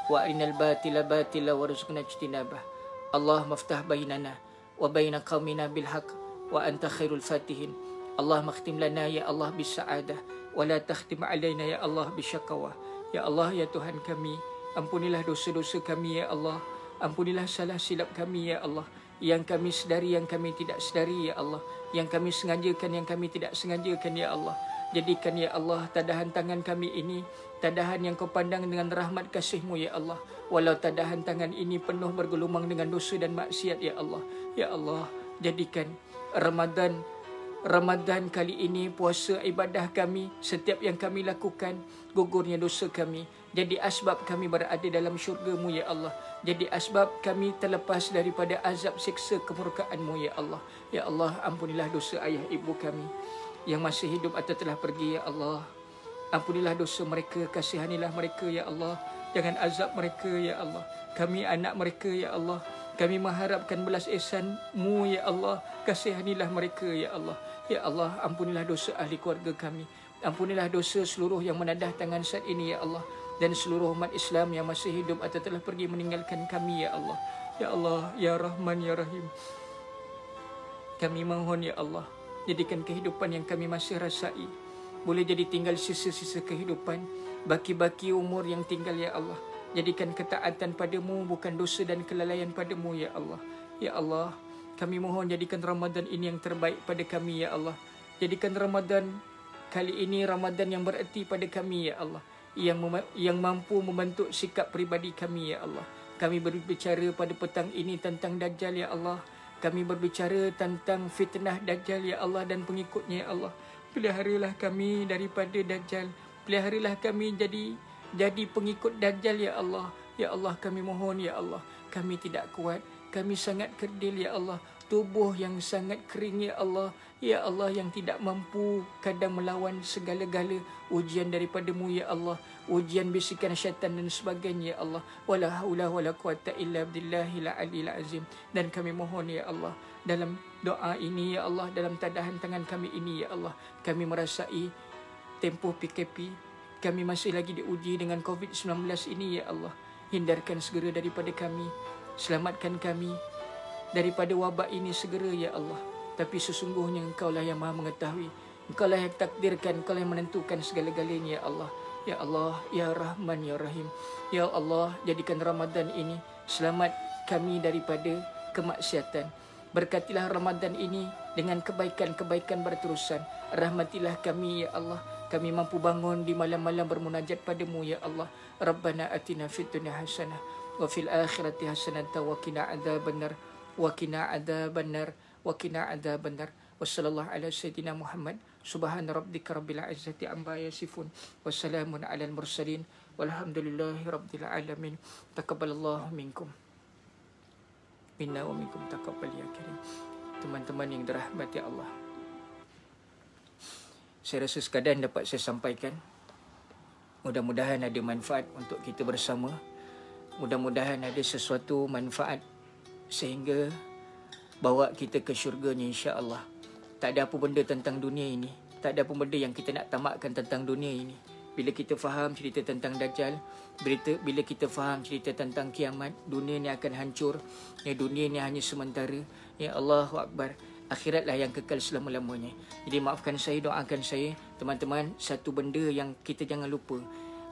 wa arinal batila warzuqna ijtinabah. Allahumma iftah bainana wa baina qaumina bil haqq wa anta khairul fatihin. Allahumma khtim lana ya Allah bis sa'adah wa la takhtim alaina ya Allah bisyaqawah. Ya Allah, ya Tuhan kami, ampunilah dosa-dosa kami ya Allah. Ampunilah salah silap kami ya Allah, yang kami sedari, yang kami tidak sedari ya Allah, yang kami sengajakan, yang kami tidak sengajakan ya Allah. Jadikan ya Allah tadahan tangan kami ini tadahan yang kau pandang dengan rahmat kasih-Mu ya Allah. Walau tadahan tangan ini penuh bergelumang dengan dosa dan maksiat ya Allah. Ya Allah, jadikan Ramadan kali ini, puasa ibadah kami, setiap yang kami lakukan, gugurnya dosa kami, jadi asbab kami berada dalam syurga-Mu ya Allah. Jadi asbab kami terlepas daripada azab siksa kemurkaan-Mu ya Allah. Ya Allah, ampunilah dosa ayah ibu kami yang masih hidup atau telah pergi ya Allah. Ampunilah dosa mereka, kasihanilah mereka ya Allah. Jangan azab mereka ya Allah. Kami anak mereka ya Allah. Kami mengharapkan belas ihsan-Mu ya Allah. Kasihanilah mereka ya Allah. Ya Allah, ampunilah dosa ahli keluarga kami. Ampunilah dosa seluruh yang menadah tangan saat ini ya Allah. Dan seluruh umat Islam yang masih hidup atau telah pergi meninggalkan kami ya Allah. Ya Allah, ya Rahman, ya Rahim. Kami mohon ya Allah, jadikan kehidupan yang kami masih rasai, boleh jadi tinggal sisa-sisa kehidupan, baki-baki umur yang tinggal ya Allah. Jadikan ketaatan padamu, bukan dosa dan kelalaian padamu ya Allah. Ya Allah, kami mohon jadikan Ramadan ini yang terbaik pada kami ya Allah. Jadikan Ramadan kali ini Ramadan yang bererti pada kami ya Allah, yang mampu membentuk sikap peribadi kami ya Allah. Kami berbicara pada petang ini tentang Dajjal ya Allah. Kami berbicara tentang fitnah Dajjal ya Allah dan pengikutnya ya Allah. Peliharalah kami daripada Dajjal. Peliharalah kami jadi pengikut Dajjal ya Allah. Ya Allah, kami mohon ya Allah. Kami tidak kuat. Kami sangat kerdil ya Allah. Tubuh yang sangat kering ya Allah. Ya Allah, yang tidak mampu kadang melawan segala-gala ujian daripada-Mu ya Allah. Ujian bisikan syaitan dan sebagainya ya Allah. Wala haula wala quwata illa billahil aliyil azim. Dan kami mohon ya Allah, dalam doa ini ya Allah, dalam tadahan tangan kami ini ya Allah, kami merasai tempoh PKP. Kami masih lagi diuji dengan COVID-19 ini ya Allah. Hindarkan segera daripada kami. Selamatkan kami daripada wabak ini segera ya Allah. Tapi sesungguhnya Engkau lah yang maha mengetahui. Engkau lah yang takdirkan. Engkau lah yang menentukan segala-galanya ya Allah. Ya Allah, ya Rahman, ya Rahim. Ya Allah, jadikan Ramadan ini selamat kami daripada kemaksiatan. Berkatilah Ramadan ini dengan kebaikan-kebaikan berterusan. Rahmatilah kami ya Allah. Kami mampu bangun di malam-malam bermunajat padamu ya Allah. Rabbana atina fid dunya hasanah wa fil akhirati hasanah wa qina adzabannar wa qina adzabannar wa qina adzabannar. Wassallallahu ala sayyidina Muhammad. Subhana rabbika rabbil izzati amma yasifun. Wassalamun alal mursalin. Walhamdulillahi rabbil alamin. Taqabbalallahu minkum. Minna wa minkum taqabbal ya karim. Teman-teman yang dirahmati Allah, saya rasa sekadar dapat saya sampaikan. Mudah-mudahan ada manfaat untuk kita bersama. Mudah-mudahan ada sesuatu manfaat sehingga bawa kita ke syurganya insya-Allah. Tak ada apa benda tentang dunia ini, tak ada apa benda yang kita nak tamatkan tentang dunia ini. Bila kita faham cerita tentang Dajjal, bila kita faham cerita tentang kiamat, dunia ni akan hancur. Ya, dunia ni hanya sementara. Ya, Allahu Akbar. Akhiratlah yang kekal selama-lamanya. Jadi maafkan saya, doakan saya, teman-teman, satu benda yang kita jangan lupa.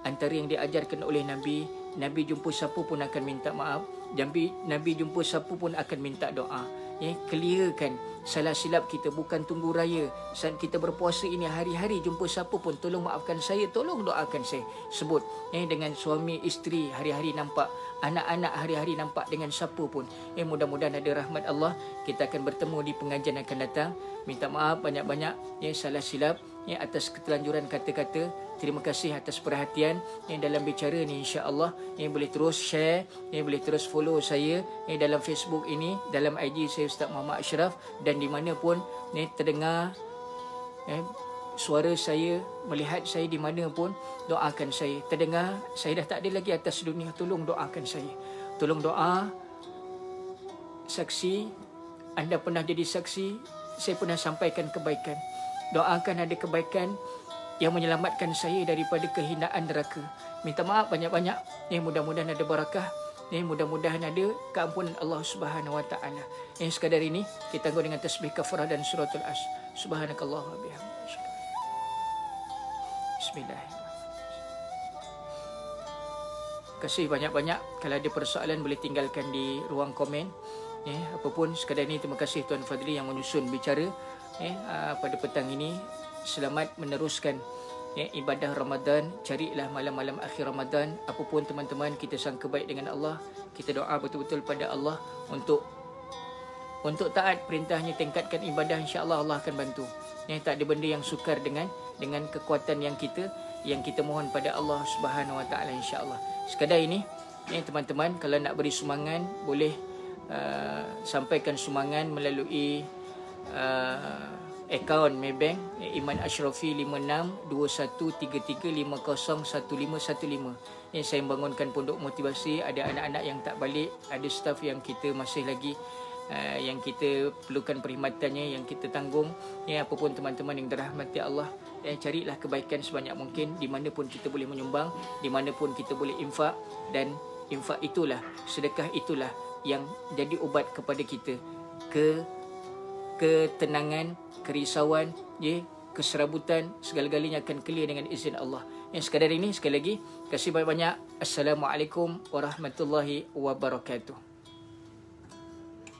Antara yang diajarkan oleh Nabi, Nabi jumpa siapa pun akan minta maaf. Nabi jumpa siapa pun akan minta doa. Ya, clearkan salah silap kita, bukan tunggu raya. Saat kita berpuasa ini hari-hari jumpa siapa pun, tolong maafkan saya, tolong doakan saya. Sebut dengan suami, isteri hari-hari nampak, anak-anak hari-hari nampak, dengan siapa pun. Mudah-mudahan ada rahmat Allah. Kita akan bertemu di pengajian akan datang. Minta maaf banyak-banyak salah silap atas ketelanjuran kata-kata. Terima kasih atas perhatian dalam bicara ni, insya-Allah. Boleh terus share, boleh terus follow saya dalam Facebook ini, dalam IG saya Ustaz Muhammad Ashraf, dan di mana pun terdengar suara saya, melihat saya di mana pun, doakan saya. Terdengar saya dah tak ada lagi atas dunia, tolong doakan saya. Tolong doa. Saksi, anda pernah jadi saksi, saya pernah sampaikan kebaikan. Doakan ada kebaikan yang menyelamatkan saya daripada kehinaan neraka. Minta maaf banyak-banyak. Mudah-mudahan ada barakah. Mudah-mudahan ada keampunan Allah Subhanahu Wa Taala. Sekadar ini kita tangguh dengan tasbih kafarah dan suratul As. Subhanakallah wa bihamdika. Bismillahirrahmanirrahim. Kasih banyak-banyak. Kalau ada persoalan boleh tinggalkan di ruang komen. Apapun sekadar ini, terima kasih Tuan Fadli yang menyusun bicara pada petang ini. Selamat meneruskan ibadah Ramadan. Carilah malam-malam akhir Ramadan. Apapun teman-teman, kita sangka baik dengan Allah. Kita doa betul-betul pada Allah untuk taat perintahnya, tingkatkan ibadah, insya-Allah Allah akan bantu. Tak ada benda yang sukar dengan kekuatan yang kita mohon pada Allah Subhanahu Wa Taala, insya-Allah. Sekadar ini teman-teman, kalau nak beri sumbangan boleh sampaikan sumbangan melalui akaun Maybank Iman Ashrafi 562133501515. Saya membangunkan pondok motivasi. Ada anak-anak yang tak balik, ada staf yang kita masih lagi yang kita perlukan perkhidmatannya, yang kita tanggung. Apapun teman-teman yang dirahmati Allah, carilah kebaikan sebanyak mungkin. Di mana pun kita boleh menyumbang, di mana pun kita boleh infak. Dan infak itulah, sedekah itulah yang jadi ubat kepada kita. Ketenangan, kerisauan, keserabutan, segala-galanya akan clear dengan izin Allah. Sekadar ini, sekali lagi, kasih banyak-banyak. Assalamualaikum warahmatullahi wabarakatuh.